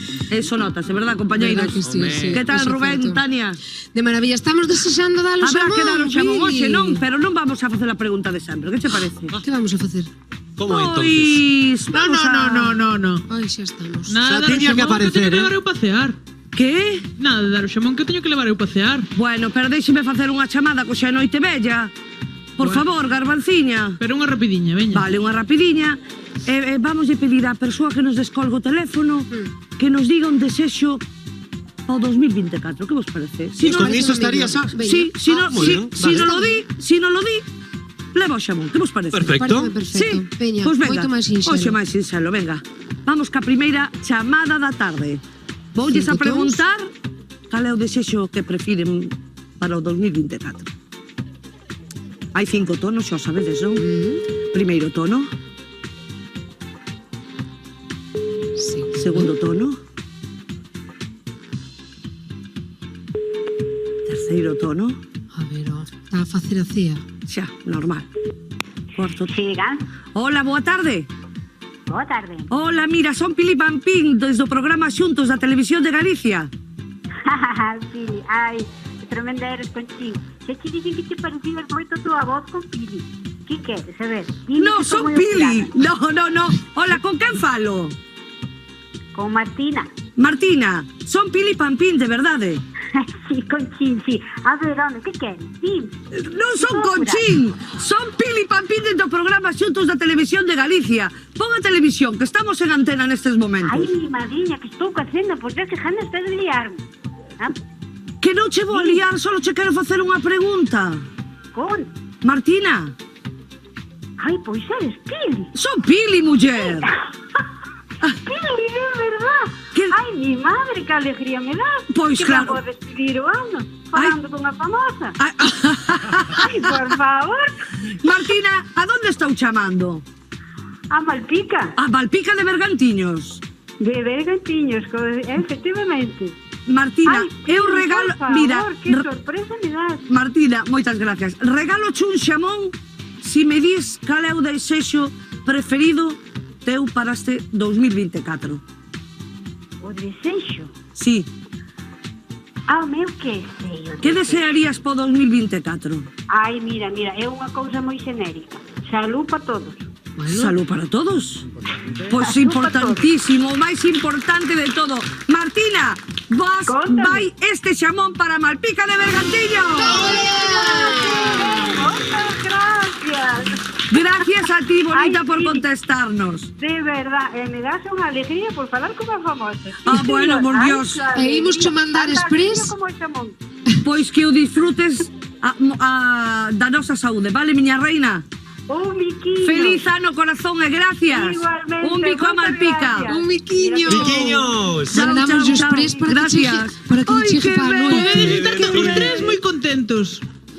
verdad, compañeiros? Verdad que sí, sí, Que tal, eso é Rubén, certo. Tania? De maravilla, estamos desexando dar o Habrá xamón. que dar o xamón hoxe, Pili. non? Pero non vamos a facer a pregunta de sempre, que che parece? Que vamos a facer? Como entonces? Pois, vamos a... No. Ai, xa estamos. Xa Nada, dar o tiña que xamón aparecer, teño que eh? levar eu pasear. Que? Nada, dar o xamón que teño que levar eu pasear. Bueno, pero déixeme facer unha chamada co xa noite bella. Por favor, Garbanciña. Pero unha rapidiña, veña. Vale, unha rapidiña. Vamos a pedir á persoa que nos descolga o teléfono que nos diga un desexo ao 2024. Que vos parece? Y con iso estaría xa? Sí, si no lo di, leva o xamón. Que vos parece? Perfecto. Sí, Veña, pois venga. moito máis sinxelo. Hoxe máis sinxelo, venga. Vamos ca primeira chamada da tarde. Voulles a 5 tons. preguntar cal é o desexo que prefiren para o 2024. Hai 5 tonos, xa o sabedes, non? Primeiro tono. Sí. Segundo tono. Terceiro tono. A ver, está fácil así. Xa, normal. Cuarto. Sigan. Hola, boa tarde. Boa tarde. Hola, mira, son Pili Pampín desde o programa Xuntos da Televisión de Galicia. Pili, ai, tremenda eres Conchín. Se te dicen que te parecías moito a túa voz con Pili. Que queres? A ver, dime No, que son son moi Pili. oxidada. No. Hola, con quen falo? Con Martina. Martina, son Pili Pampín, de verdade. Sí, Conchín, sí. A ver, home, que queres? Dime. Non son Conchín, son Pili Pampín do programa Xuntos da Televisión de Galicia. Pon a televisión, que estamos en antena nestes momentos. Ai, mi madriña, que estou facendo, por Dios, que jana estás de liarme. Ah, Que non che vou a liar, solo che quero facer unha pregunta. con? Martina, Ai, pois eres Pili. son Pili, muller. Pili, de verdad. Ai, mi madre, que alegría me das. Pois que claro. vamos a despedir o ano, falando dunha famosa. Ai, por favor. Martina, a donde estou chamando? A Malpica. A Malpica de Bergantiños. De Bergantiños, efectivamente. Martina, Ai, eu Pili, regalo... por favor, Mira, que sorpresa me das. Martina, moitas gracias. Regalo un xamón si me dis cal é o desexo preferido teu para este 2024. O desexo. Sí. Ah, o meu que sei. o Que desexo. desearías po 2024? Ai, mira, é unha cousa moi xenérica. Salud para todos. Salud para todos. Pois importantísimo, o máis importante de todo. Martina, vai este xamón para Malpica de Bergantiño. Moitas gracias. Gracias a ti, bonita, Ai, por sí. contestarnos. De verdad, me das unha alegría por falar con a famosa. Ah, bueno, por Dios. E imos cho mandar express. Como xamón. Pois que o disfrutes da nosa saúde, vale, miña reina? Un biquiño. Feliz ano, corazón, e gracias. Igualmente, Un bico a moitas Malpica. gracias. Un biquiño. Biquiños. Mandamos o express para Gracias. que Ai, chegue que para a ben. noite. Podedes estar todos os tres moi contentos.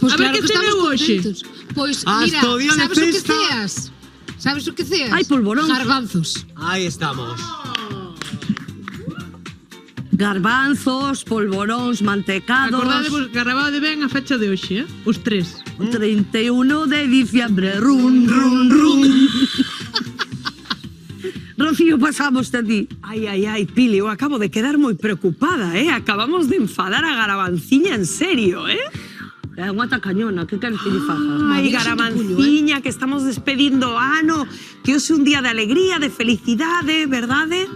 Pois A ver claro que que estamos teneu hoxe. contentos. Pois Hasta mira, o día de sabes o que festa. ceas? Sabes o que ceas? Ai, polvoróns. Garbanzos. Ahí estamos. Garbanzos, polvoróns, mantecados. Acordadevos, garrabade ben a fecha de hoxe, Os tres. 31 de diciembre. Run, run, run. Rocío, pasamos a ti. Ai, Pili, eu acabo de quedar moi preocupada, Acabamos de enfadar a Garabanciña en serio, É unha tacañona, que queres que lle faga? Ai, Garabanciña, que estamos despedindo o ano, que hoxe é un día de alegría, de felicidade, verdade?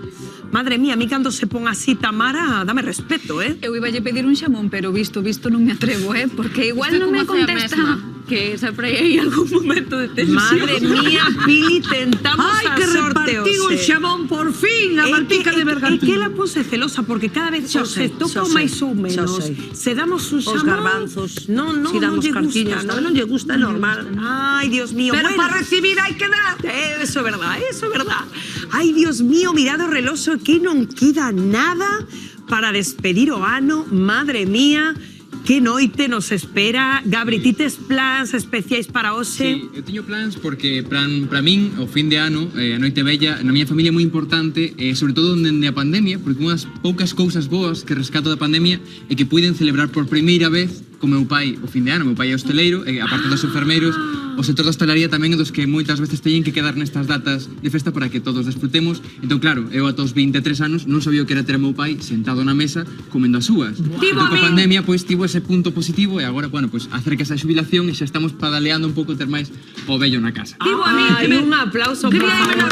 Madre mía, a mí cando se pon así Tamara, dame respeto, Eu iba a pedir un xamón, pero visto non me atrevo, porque igual non me contesta. Que sempre hai algún momento de tensión. Madre mía, Pili, tentamos Ai, a que sorte repartín un hoxe. xamón por fin a Malpica de É Bergantiño. que la puse celosa porque cada vez Xa se sei, toca xa sei, máis ou xa menos. sei. Se damos un Os xamón, garbanzos, non si damos lle cartiñas, gusta, non lle gusta, é normal. Ay, Dios mío. Pero bueno. para recibir hai que dar. Eso é verdad, eso é verdad. Ai, Dios mío, mirado o reloxo que non queda nada para despedir o ano, madre mía. que noite nos espera. Gabri, ti tes plans especiais para hoxe? Sí, eu teño plans porque para min o fin de ano, a noite bella, na miña familia é moi importante, sobre todo dende a pandemia, porque unhas poucas cousas boas que rescato da pandemia é que puiden celebrar por primeira vez co meu pai o fin de ano. Meu pai é hosteleiro, e aparte dos enfermeiros, o sector da hostelería tamén é dos que moitas veces teñen que quedar nestas datas de festa para que todos desfrutemos. Entón, claro, eu ata os 23 anos non sabía o que era ter a meu pai sentado na mesa comendo as uvas. Entón, coa pandemia, pois, tivo ese punto positivo e agora, bueno, pois, acerca esa xubilación e xa estamos padaleando un pouco ter máis o vello na casa. Un aplauso, por favor,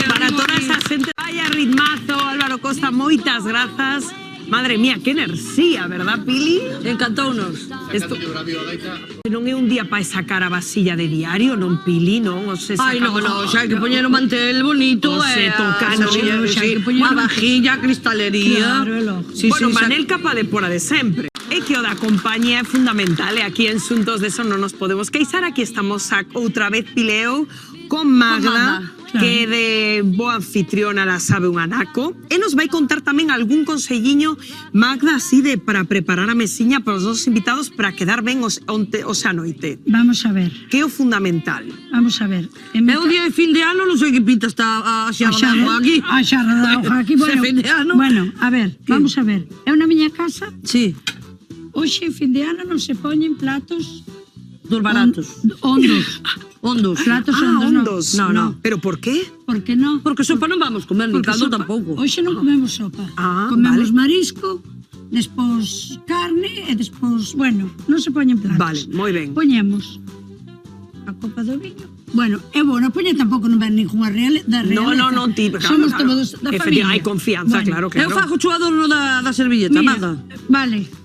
para toda esa xente. Vaya ritmazo, Álvaro Costa, moitas grazas. Madre mía, que enerxía, verdad, Pili? Encantounos. Non é un día para sacar a vasilla de diario, non, Pili, non? Ai, non, xa hai que poñer o mantel bonito, tocar, a vajilla, cristalería. Bueno, Manel capa de pora de sempre. É que o da compañía é fundamental, e aquí en Xuntos de eso non nos podemos queixar. Aquí estamos outra vez, Pileo, con Magda, que de boa anfitriona la sabe un anaco. E nos vai contar tamén algún conselliño, Magda, así de para preparar a mesiña para os nosos invitados para quedar ben os a noite. Vamos a ver. Que é o fundamental? Vamos a ver. É o día de fin de ano, non sei que pinta está a xarra de agua aquí. A xarra de agua aquí, bueno, a ver, vamos a ver. Eu na miña casa, hoxe, fin de ano, non se poñen platos dos baratos. Hondos. Platos hondos, no. Pero por qué? Por que non? Porque sopa non vamos comer, ni caldo tampouco. Hoxe non comemos sopa. Comemos marisco, despois carne e despois, bueno, non se poñen platos. Vale, moi ben. Poñemos a copa do viño. Bueno, é bo, non poñe tampouco non ver ninguna realeza. Non, ti, somos todos da familia. Hai confianza, claro. Eu fago o adorno da servilleta, Magda. Vale.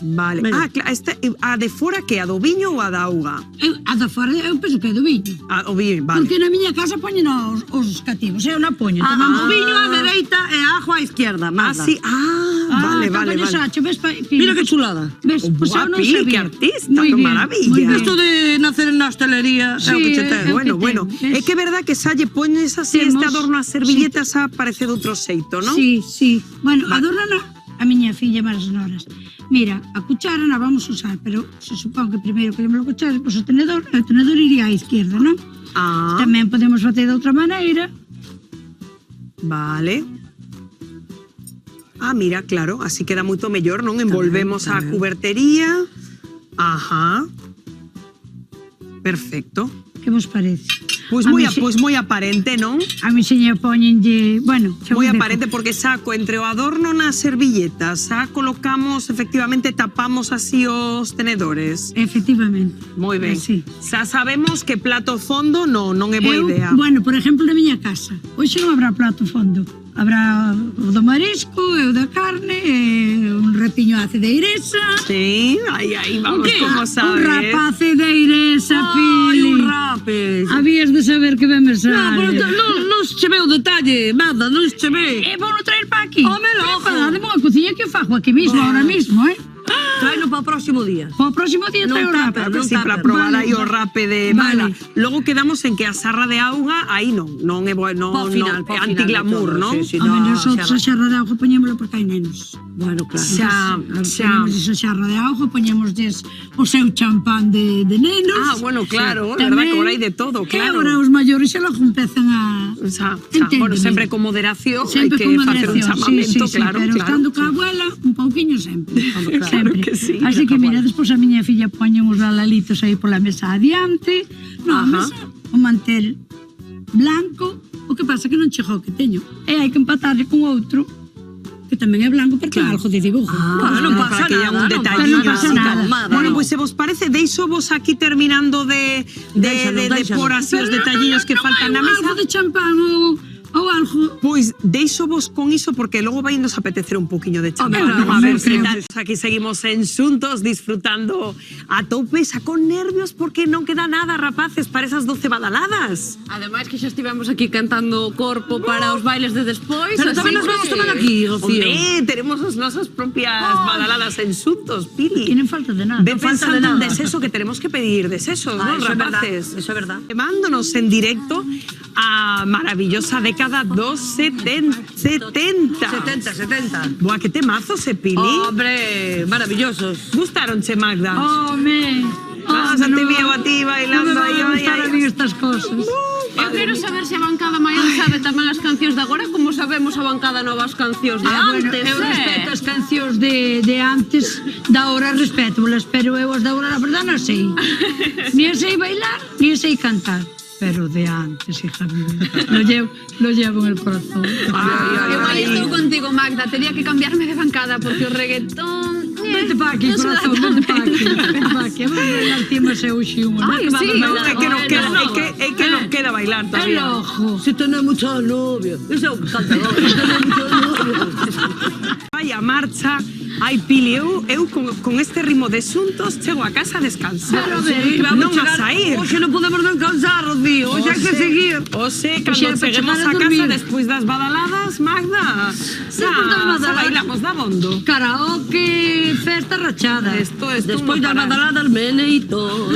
Vale. A de fora que a do viño ou a da auga? A da fora eu penso que é do viño. O viño, vale. Porque na miña casa poñen os cativos, eu non poño. O viño á dereita e a ajo á izquierda, Magda. Vale. Mira que chulada. Ves, pues eu non sabía. Que artista, que maravilla. Isto de nacer na hostelería é o que che ten. Bueno. É que é verdad que xa lle poñes así este adorno a servilletas a parece de outro xeito, non? Sí. Bueno, adorno a miña filla máis noras. Mira, a cuchara na vamos usar, pero se supón que primeiro queremos a cuchara, pois o tenedor iría á izquierda, non? Tamén podemos facer de outra maneira. Vale. Mira, claro, así queda moito mellor, non? Envolvemos a cubertería. Perfecto. Que vos parece? Pois moi aparente, non? A mi señor poñenlle, bueno, moi aparente porque xa entre o adorno nas servilletas, xa colocamos, efectivamente, tapamos así os tenedores. Efectivamente. Moi ben. Xa sabemos que plato fondo non é boa idea. Bueno, por exemplo, na miña casa, hoxe non habrá plato fondo. Habrá o do marisco, e o da carne, un rapiño a cedeiresa. Sí, aí vamos, como sabes. Un rapa a cedeiresa, Pili. Un rape. Habías de saber que ben me sale. Non se ve o detalle, Magda, non se ve. E vou traer para aquí. Homelo. Preparade a cociña que fago aquí mismo, ahora mismo, Traino para o próximo día. Para o próximo día traio o rape. Sí, para probar aí o rape de Magda. Logo quedamos en que a sarra de auga, aí non é bueno, antiglamour, non? Nosotros a xarra de auga poñémoslo porque hai nenos. Bueno, claro. Poñemos esa xarra de auga, poñemos o seu champán de nenos. Bueno, claro, verdad que agora hai de todo, claro. E agora os maiores xa logo empezan a... Bueno, sempre con moderación, hai que facer un chamamento, claro. Pero estando ca abuela, un pouquiño sempre. Claro que sí. Así que mira, despois a miña filla poñen os lalalitos aí pola mesa adiante. A mesa, o mantel blanco. O que pasa que non chegou que teño. E hai que empatarle con outro que tamén é blanco porque é algo de dibujo. Non pasa nada, un detalliño. Non pasa nada. Bueno, pois se vos parece, deixo vos aquí terminando de por así os detalliños que faltan na mesa. Algo de champán ou algo. Pois deixo vos con iso porque logo vai nos apetecer un poquinho de champán. A ver se tal. Aquí seguimos en Xuntos disfrutando a tope, xa con nervios porque non queda nada, rapaces, para esas 12 badaladas. Ademais que xa estivemos aquí cantando o corpo para os bailes de despois. Pero tamén nos vamos tomar aquí, Rocío. Tenemos as nosas propias badaladas en Xuntos, Pili. E non falta de nada. Ven pensando en deseso que tenemos que pedir desesos, non, rapaces? Eso é verdad. Llamándonos en directo a maravillosa década dos 70. 70. Buah, qué temazos, Pili. Hombre, maravillosos. ¿Gustaronche, Magda? Home, Vamos a te veo a ti bailando non me aí, van a gustar aí, a mí estas cosas. Eu quero saber se a bancada maior sabe tamén as cancións de agora como sabemos a bancada nova as cancións de Bueno, antes, eu respeto as cancións de antes, da hora respétolas, pero eu as da hora, a verdade, non sei. Ni sei bailar, ni sei cantar. Pero de antes, hija mía, lo llevo en el corazón. Igual estou contigo, Magda. Tenía que cambiarme de bancada porque o reggaetón... Vente pa aquí, corazón, vente pa aquí. Vente pa aquí. Vamos a bailar timos e uxiumo. Ay, sí, é que nos queda bailar El todavía. ojo. Si tenemos muchos novios. Ese é un cantador. Si tenemos muchos novios. Vaya marcha. Ai, Pili, eu con este ritmo de xuntos chego a casa a descansar. Pero, sí, non vamos a sair. Hoxe non podemos descansar, Rocío. Hoxe hai que seguir. Oxe, cando cheguemos a casa despois das badaladas, Magda. Bailamos da bondo. Karaoke, festa rachada. Despois das badaladas, meneito.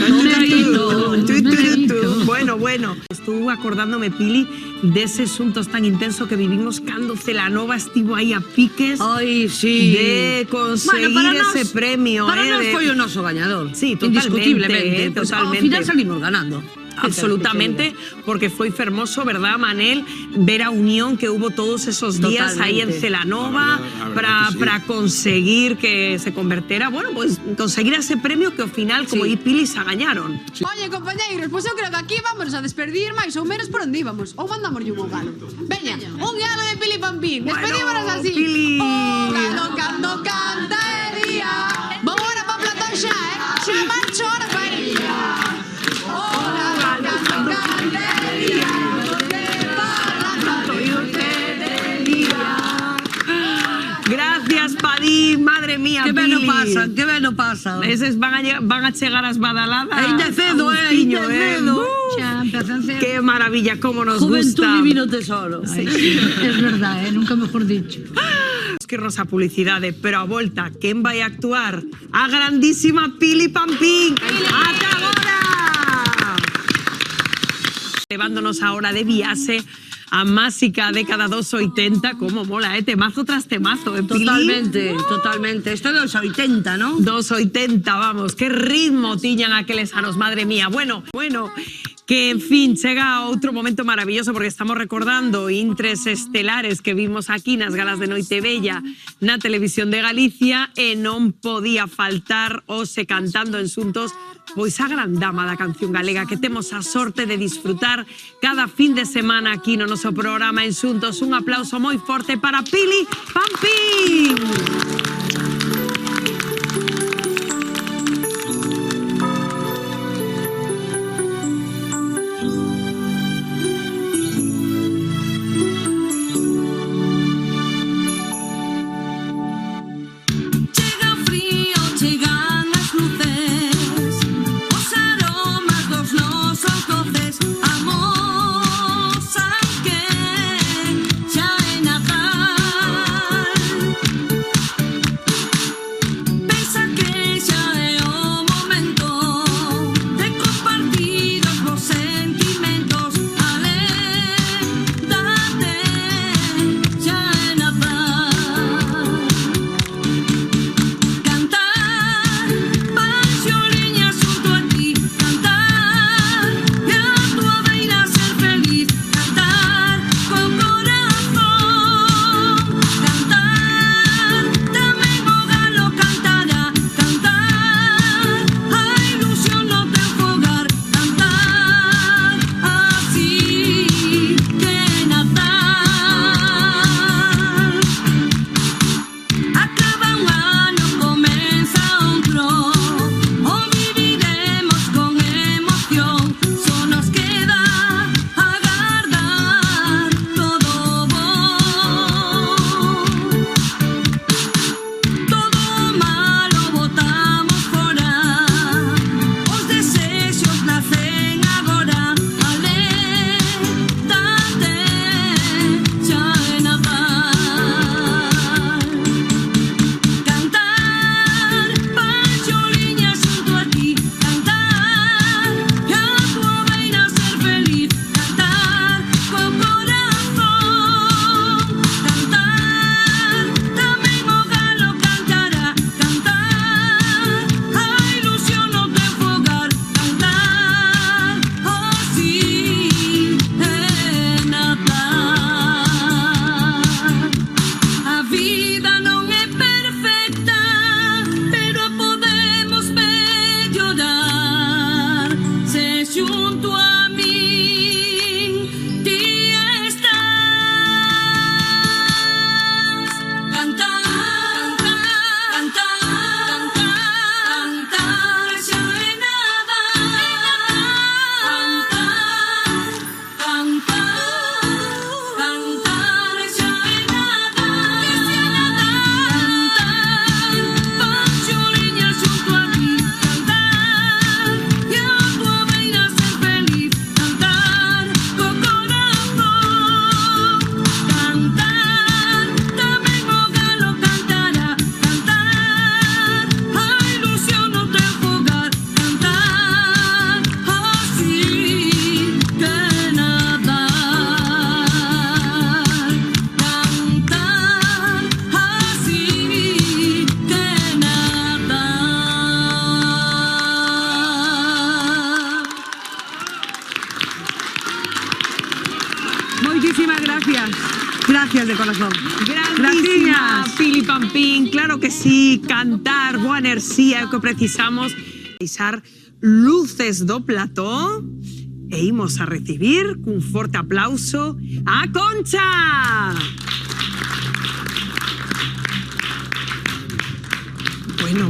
Bueno, estuvo acordándome, Pili, dese xuntos tan intenso que vivimos cando Celanova estivo aí a piques. Ai, sí. De conseguir ese premio. Para nós foi o noso gañador. Sí, totalmente. Indiscutiblemente. Pues, ao final salimos ganando. Absolutamente, porque foi fermoso, ¿verdad, Manel? Ver a unión que hubo todos esos días ahí en Celanova para conseguir que se convertera, bueno, pues conseguir ese premio que ao final, como aí Pili, se gañaron. Oye, compañeiros, pois eu creo que aquí vamos a despedir máis ou menos por onde íbamos. Ou mandamos un galo. Veña, un galo de Pili Pampín. Despedímonos así. Pili. O galo cando cantaría. Vou ahora pa Platón xa, xa marcho ahora pa ella. O galo cando cantaría. Gracias, Padí, madre mía, Que Pili. ben no pasa. Eses van a chegar as badaladas. Ainda cedo, Agustinho, ainda cedo. Xa empezan cedo. Qué maravilla, cómo nos Juventud gusta. divino tesoro. Es verdad, nunca mejor dicho. Que irnos a publicidade, pero a volta, quen vai a actuar? A grandísima Pili Pampín. ¡Ata agora! Levándonos ahora de viaxe a máxica década dos 80, como mola, temazo tras temazo, Pili? Totalmente. Esto é dos 80, ¿no? Dos 80, vamos, qué ritmo tiñan aqueles anos, madre mía. Bueno, que, en fin, chega outro momento maravilloso porque estamos recordando intres estelares que vimos aquí nas galas de Noite Bella na Televisión de Galicia e non podía faltar hoxe cantando en xuntos pois a gran dama da canción galega que temos a sorte de disfrutar cada fin de semana aquí no noso programa en xuntos. Un aplauso moi forte para Pili Pampín. Gracias. Gracias de corazón. Grandísima, Pili Pampín, claro que sí, cantar, boa enerxía é o que precisamos. Deixar luces do plató e imos a recibir cun forte aplauso a Concha. Bueno.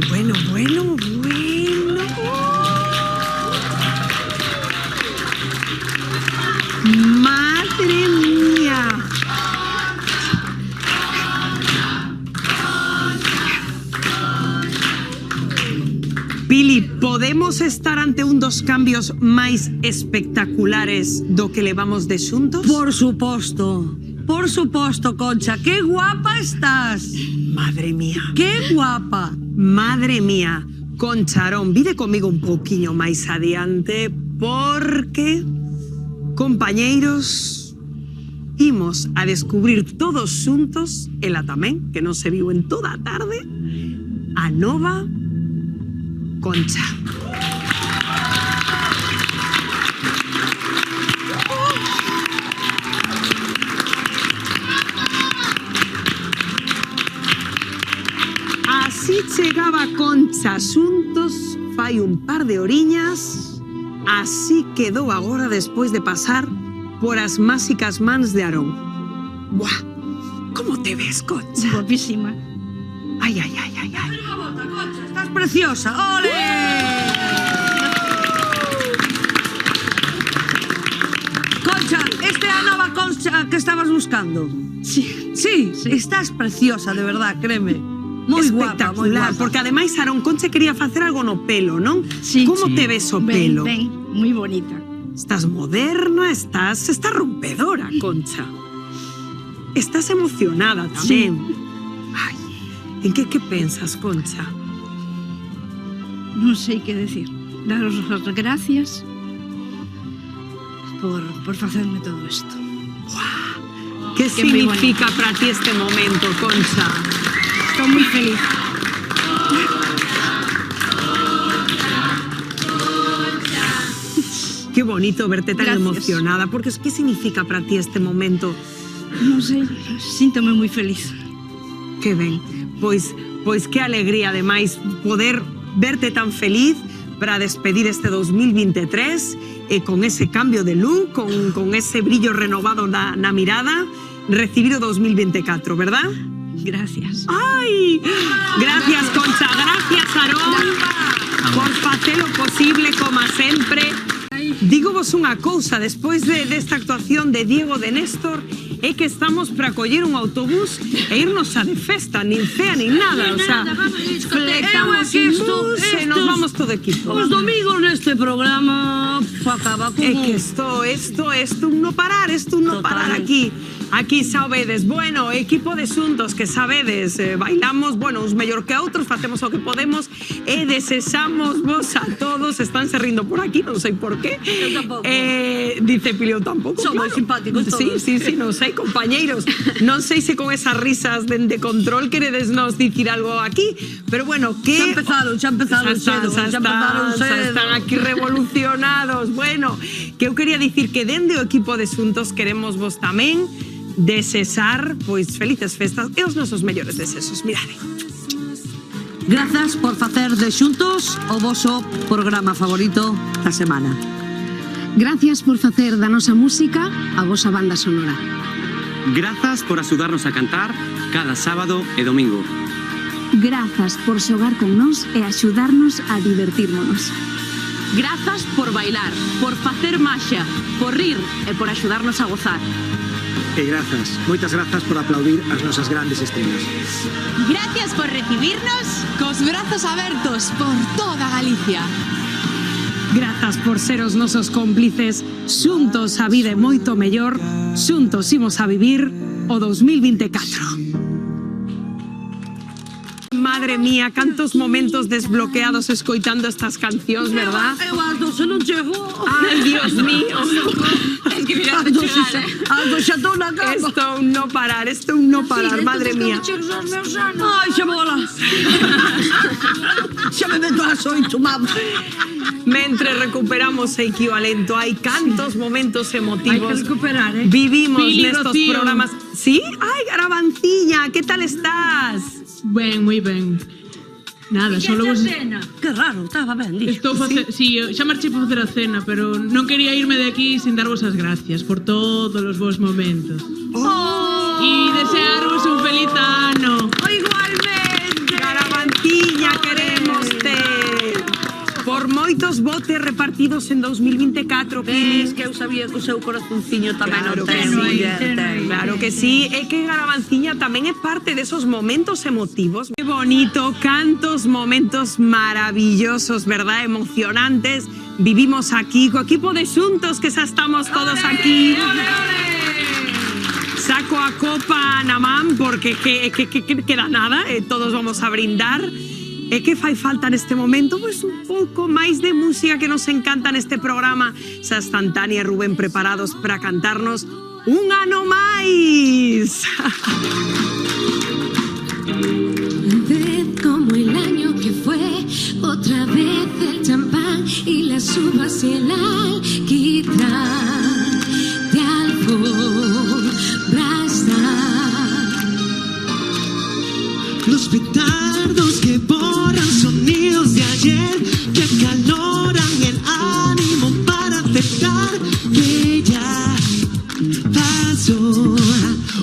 Madre mía. Pili, podemos estar ante un dos cambios máis espectaculares do que levamos de xuntos? Por suposto, Concha. ¡Qué guapa estás! Madre mía. ¡Qué guapa! Madre mía. Concharón, vide comigo un pouquiño máis adiante porque, compañeiros, imos a descubrir todos xuntos, ela tamén, que non se viu en toda a tarde, a nova Concha. Así chegaba Concha xuntos fai un par de horiñas, así quedou agora despois de pasar por as máxicas mans de Aarón. Buah, como te ves, Concha? Guapísima. Ay. Estás preciosa. ¡Ole! Concha, esta é a nova Concha que estabas buscando. Sí. Estás preciosa, de verdad, créeme. Moi guapa, moi guapa. Porque ademais Aarón Concha quería facer algo no pelo, non? Sí. Como te ves o pelo? Ben, moi bonita. Estás moderna, estás rompedora, Concha. Estás emocionada tamén. Ay, en que pensas, Concha? Non sei que decir. Daros as gracias por facerme todo isto. Que significa para ti este momento, Concha? Estou moi feliz. Qué bonito verte tan Gracias. emocionada, porque ¿qué significa para ti este momento? Non sei, síntome moi feliz. Que ben, pois que alegría ademais poder verte tan feliz para despedir este 2023 e con ese cambio de look, con ese brillo renovado na mirada, recibir o 2024, verdad? Gracias. Ai! Gracias, Concha, gracias, Aarón, por facer o posible, como sempre. Dígovos unha cousa, despois desta actuación de Diego de Néstor, é que estamos para coller un autobús e irnos a de festa, nin cea, nin nada, o sea, fletamos un bus e nos vamos todo equipo. Os domingos neste programa acaba como... É que isto un no parar, aquí sabedes, bueno, equipo de xuntos que sabedes, bailamos, bueno, uns mellor que outros, facemos o que podemos e desexamos vos a todos, estánse rindo por aquí, non sei por qué. Eu tampouco. Dice Pili, eu tampouco. Son moi simpáticos todos. Sí, non sei, compañeiros, non sei se con esas risas de control queredes nos dicir algo aquí, pero bueno, que... Xa empezaron cedo. Están aquí revolucionados. Bueno, que eu quería dicir que dende o equipo de xuntos queremos vos tamén desexar, pois, felices festas e os nosos mellores desexos. Mirade. Grazas por facer de xuntos o voso programa favorito da semana. Gracias por facer da nosa música a vosa banda sonora. Grazas por axudarnos a cantar cada sábado e domingo. Grazas por xogar con nós e axudarnos a divertirmonos. Grazas por bailar, por facer maxia, por rir e por axudarnos a gozar. E grazas, moitas grazas por aplaudir as nosas grandes estrelas. Gracias por recibirnos cos brazos abertos por toda Galicia. Grazas por ser os nosos cómplices. Xuntos a vida é moito mellor. Xuntos imos a vivir o 2024. Madre mía, cantos momentos desbloqueados escoitando estas cancións, verdad? Eu ás 12 non chego. Ai, Dios mío. Es que mira, Ás 12 Algo xa estou na cama. Isto é un no parar, madre mía. Ai, xa bola. Xa me meto ás 8, mamá. Mentre recuperamos o equivalento, hai cantos momentos emotivos. Hai que recuperar, Vivimos Pili, nestos Rocío. programas. ¿Sí? Ay, Garabanciña, ¿qué tal estás? Ben, moi ben. Nada, solo vos... Que raro, estaba ben, dixo. Estou sí, xa marchei para facer a cena, pero non quería irme de aquí sin darvos as gracias por todos os vos momentos. E desearvos un feliz ano. Igualmente. Garabanciña, querémoste. Por moitos botes repartidos en 2024, Pili. Ves que eu sabía que o seu corazonciño tamén Claro non que ten. sí, muller, ten. claro que sí. É que Garabanciña tamén é parte de esos momentos emotivos. Qué bonito, cantos, momentos maravillosos, ¿verdad? Emocionantes. Vivimos aquí, co equipo de Xuntos, que xa estamos todos aquí. Saco a copa na man, porque que queda nada, todos vamos a brindar. E que fai falta neste momento? Pois un pouco máis de música que nos encanta neste programa. Xa están Tania e Rubén preparados para cantarnos un ano máis. Ved como el año que fue, otra vez el champán y las uvas y el alquitrán de alfombra está. Los petardos que borran sonidos de ayer, que acaloran el ánimo para aceptar que ya pasó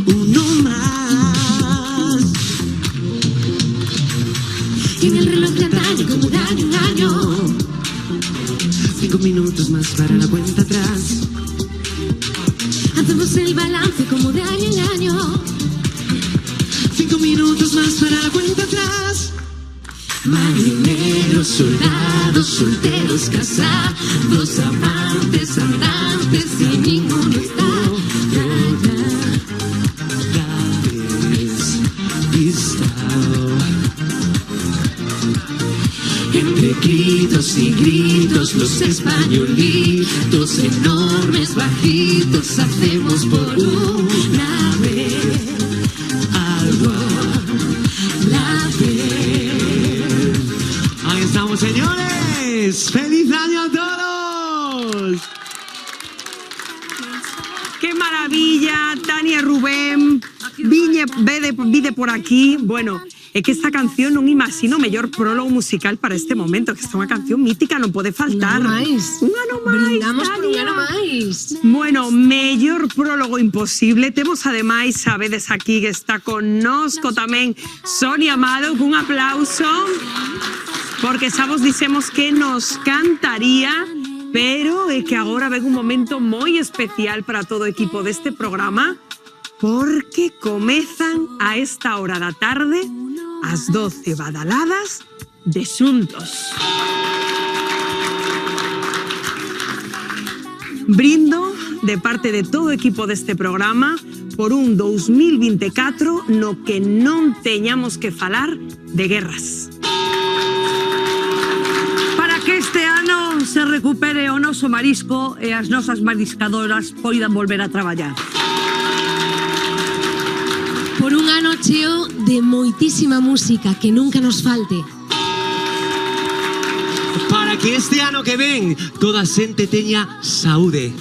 uno más. Tiene el reloj de antaño como de año en año. 5 minutos más para la cuenta atrás. Hacemos el balance como de año en año. 5 minutos más para la cuenta atrás. Marineros, soldados, solteros, casados, amantes, andantes y ninguno está. Entre gritos y gritos, los españolitos enormes, bajitos, hacemos por una vez algo la vez. Ahí estamos, señores. ¡Feliz año a todos! ¡Qué maravilla! Tania, Rubén, vide por aquí. Bueno, é que esta canción non imagino mellor prólogo musical para este momento, que esta é unha canción mítica, non pode faltar. Un ano máis, Brindamos por un Tania. ano máis. Bueno, mellor prólogo imposible. Temos ademais, sabedes aquí que está connosco tamén Sonia Amado, cun aplauso, porque xa vos dixemos que nos cantaría, pero é que agora ven un momento moi especial para todo o equipo deste programa, porque comezan a esta hora da tarde as 12 badaladas de Xuntos. Brindo de parte de todo o equipo deste programa por un 2024 no que non teñamos que falar de guerras. Para que este ano se recupere o noso marisco e as nosas mariscadoras poidan volver a traballar. Por un ano cheo de moitísima música que nunca nos falte. Para que este ano que ven toda a xente teña saúde.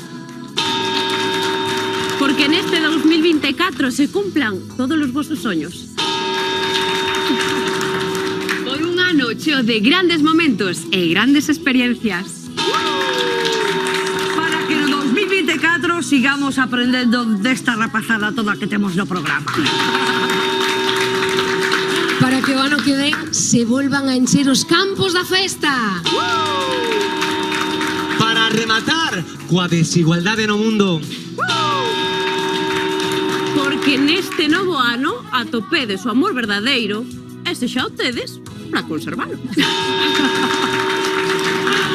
Porque neste 2024 se cumplan todos os vosos soños. Por un ano cheo de grandes momentos e grandes experiencias. Para que no 2024 sigamos aprendendo desta rapazada toda que temos no programa. Para que o ano que ven se volvan a encher os campos da festa. Para rematar coa desigualdade no mundo. Porque neste novo ano atopedes o amor verdadeiro e se xa o tedes, para conservalo.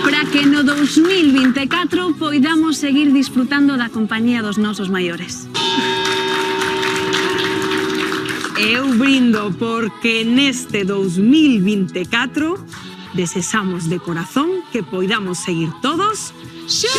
Para que no 2024 poidamos seguir disfrutando da compañía dos nosos maiores. Eu brindo porque neste 2024 desexamos de corazón que poidamos seguir todos xuntos.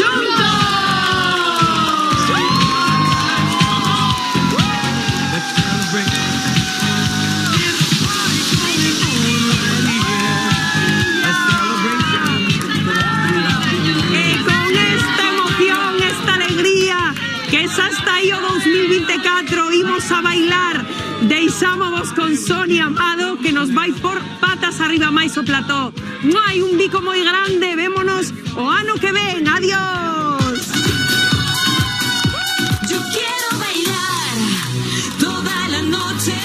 que xa está aí o 2024, imos a bailar. Deixámonos con Sonia Amado, que nos vai por patas arriba máis o plató. Hai un bico moi grande, vémonos o ano que ven. Adiós. Yo quiero bailar toda la noche.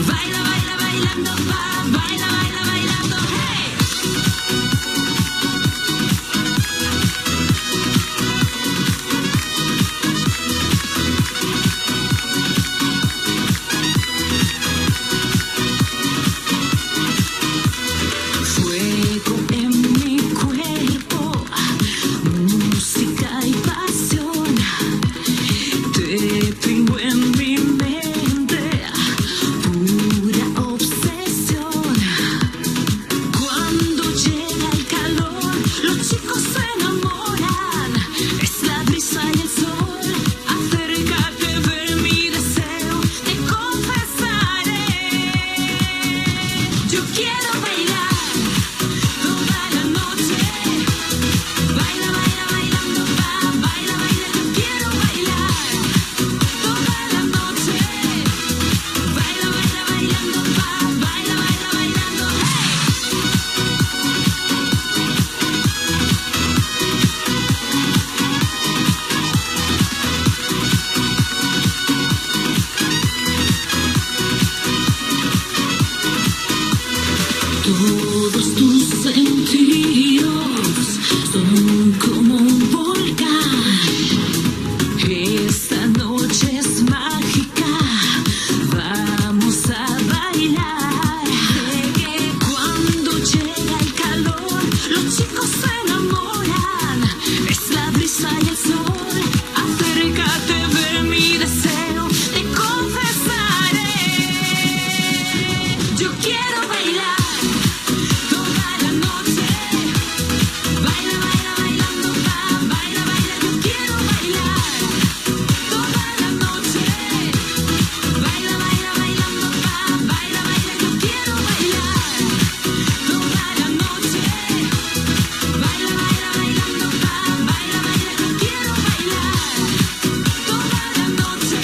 Baila, baila, bailando, baila, baila, bailando, hey. Fuego en mi cuerpo, música y pasión. Te tengo en mi mente, pura obsesión. Cuando llega el calor, los chicos se enamoran. Es la brisa y el sol. Acércate, ve mi deseo, te confesaré. Yo quiero bailar toda la noche. Baila, baila, bailando, baila, baila. Yo quiero bailar toda la noche. Baila, baila, bailando, baila, baila, bailando, hey. Todos tus sentidos son como un volcán. Esta noche es mágica, vamos a bailar. Sé que cuando llega el calor, los chicos se enamoran. Es la brisa y el sol. Acércate, ve mi deseo, te confesaré. Yo quiero bailar toda la noche. Baila, baila, bailando, baila, baila. Yo quiero bailar toda la noche. Baila, baila, bailando, baila, baila. Yo quiero bailar toda la noche. Baila, baila, bailando, baila, baila. Yo quiero bailar toda la noche.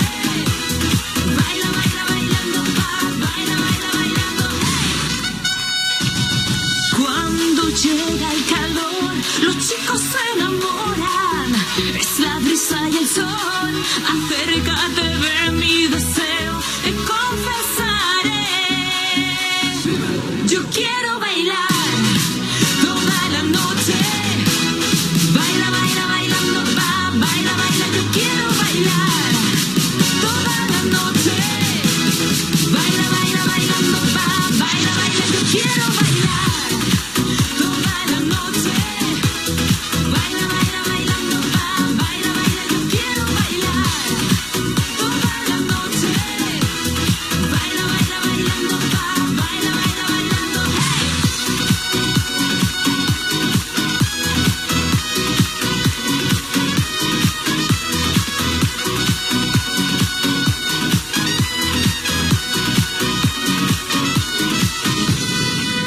Baila, baila, bailando, baila, baila, bailando, hey. Cuando llega el calor, los chicos se enamoran. Es la brisa y el sol. Acerca